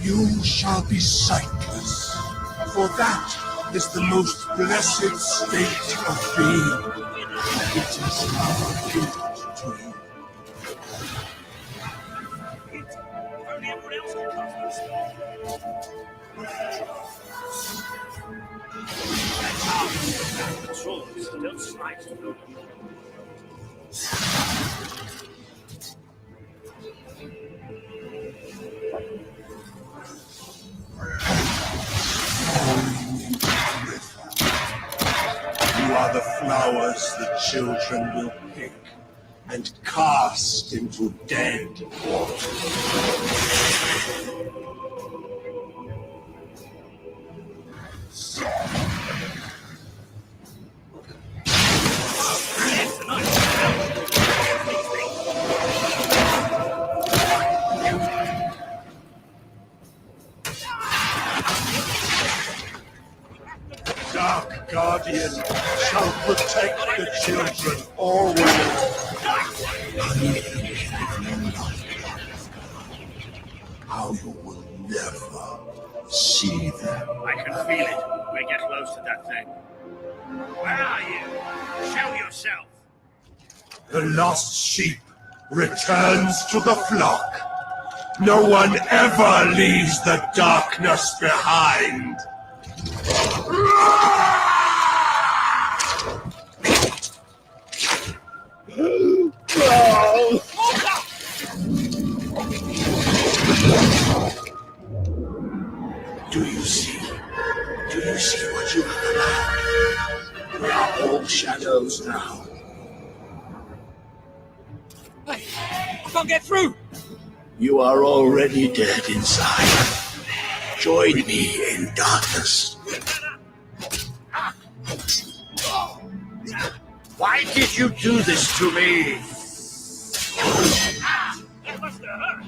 You shall be sightless, for that is the most blessed state of being. It is our gift to you. The trolls don't slight no. You are the flowers the children will pick and cast into dead water. Dark Guardian shall protect the children always. How you will never see them. I can feel it. We get close to that thing. Where are you? Show yourself. The lost sheep returns to the flock. No one ever leaves the darkness behind. Do you see? Do you see what you have allowed? We are all shadows now. Hey, I can't get through! You are already dead inside. Join me in darkness. Why did you do this to me? That must have hurt.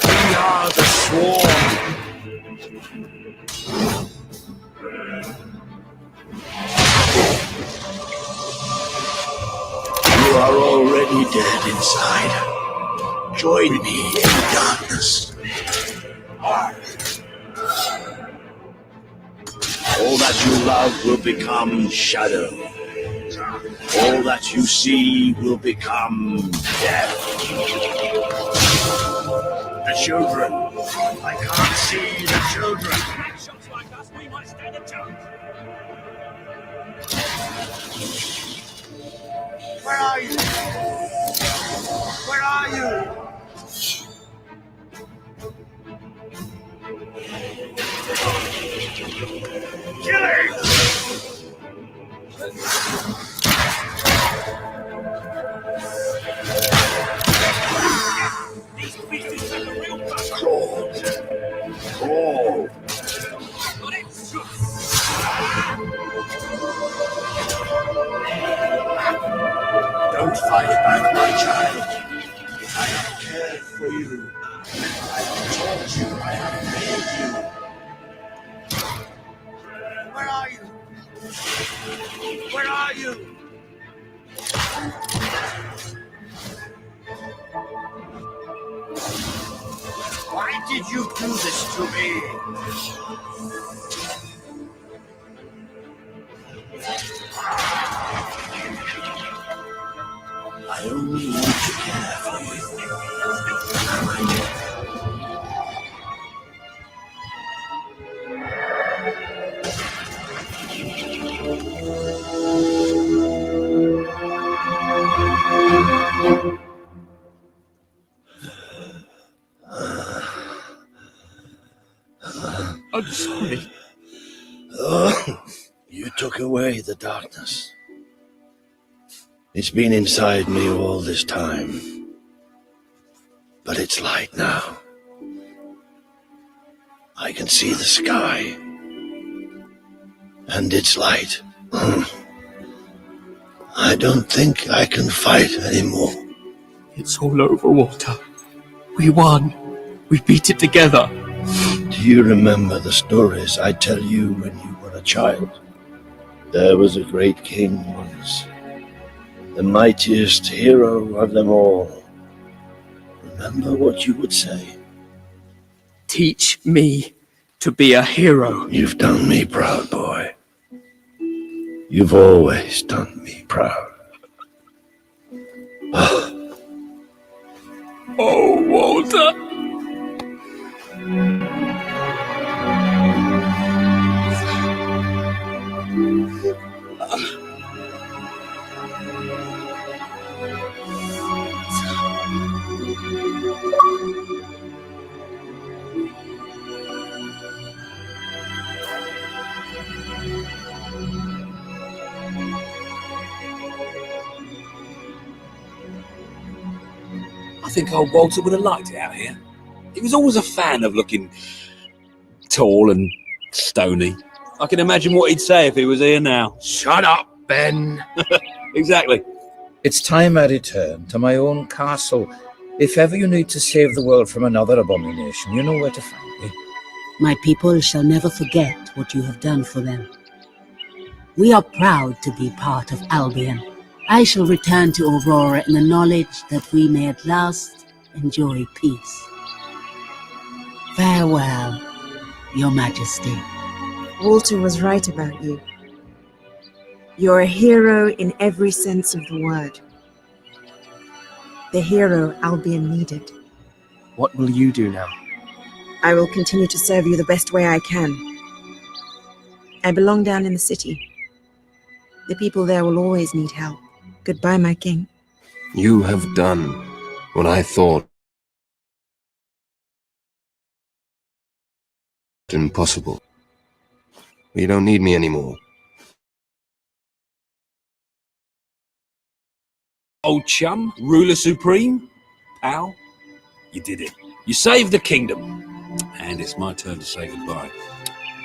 We are the Swarm. You are already dead inside. Join me in darkness. All that you love will become shadow. All that you see will become death. The children. I can't see the children. Shots like us, we might stand a chance. Where are you? Where are you? Killing! These beasts have a real bust. Crawl. Got it? Don't fight back, my child. I have cared for you. I have taught you. I have made you. Where are you? Where are you? Why did you do this to me? I only want to care for you. I'm sorry. Oh, you took away the darkness. It's been inside me all this time. But it's light now. I can see the sky. And it's light. I don't think I can fight anymore. It's all over, Walter. We won. We beat it together. Do you remember the stories I tell you when you were a child? There was a great king once, the mightiest hero of them all. remember what you would say. Teach me to be a hero. You've done me proud, boy. You've always done me proud. Oh, Walter! I think old Walter would have liked it out here. He was always a fan of looking tall and stony. I can imagine what he'd say if he was here now. Shut up, Ben. Exactly. It's time I return to my own castle. If ever you need to save the world from another abomination, you know where to find me. My people shall never forget what you have done for them. We are proud to be part of Albion. I shall return to Aurora in the knowledge that we may at last enjoy peace. Farewell, Your Majesty. Walter was right about you. You're a hero in every sense of the word. The hero Albion needed. What will you do now? I will continue to serve you the best way I can. I belong down in the city. The people there will always need help. Goodbye, my king. You have done what I thought impossible. You don't need me anymore. Old chum, ruler supreme, pal, you did it. You saved the kingdom. And it's my turn to say goodbye.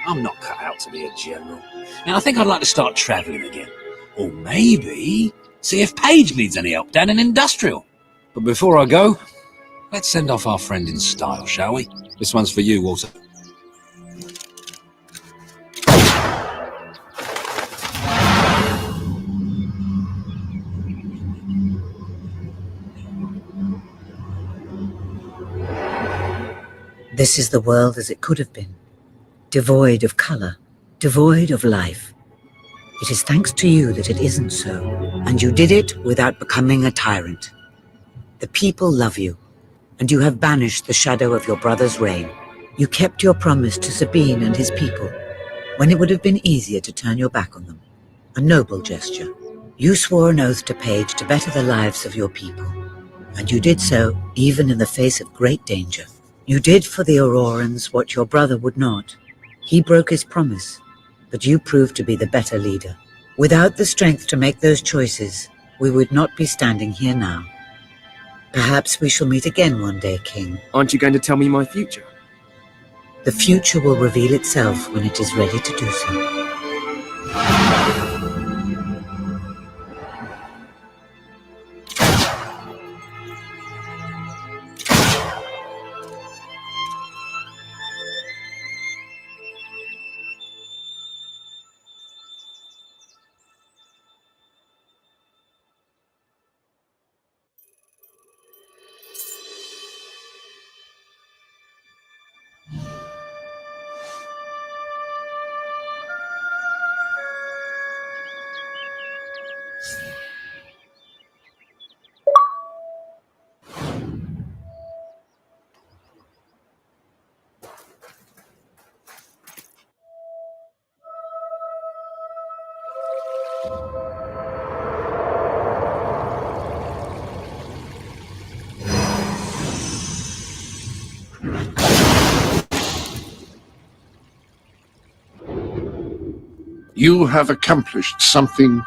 I'm not cut out to be a general. And I think I'd like to start travelling again. Or maybe see if Paige needs any help down in Industrial. But before I go, let's send off our friend in style, shall we? This one's for you, Walter. This is the world as it could have been, devoid of color, devoid of life. It is thanks to you that it isn't so, and you did it without becoming a tyrant. The people love you, and you have banished the shadow of your brother's reign. You kept your promise to Sabine and his people, when it would have been easier to turn your back on them. A noble gesture. You swore an oath to Paige to better the lives of your people, and you did so even in the face of great danger. You did for the Aurorans what your brother would not. He broke his promise, but you proved to be the better leader. Without the strength to make those choices, we would not be standing here now. Perhaps we shall meet again one day, King. Aren't you going to tell me my future? The future will reveal itself when it is ready to do so. You have accomplished something.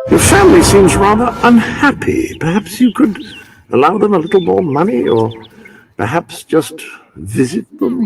Your family seems rather unhappy. Perhaps you could allow them a little more money, or perhaps just visit them?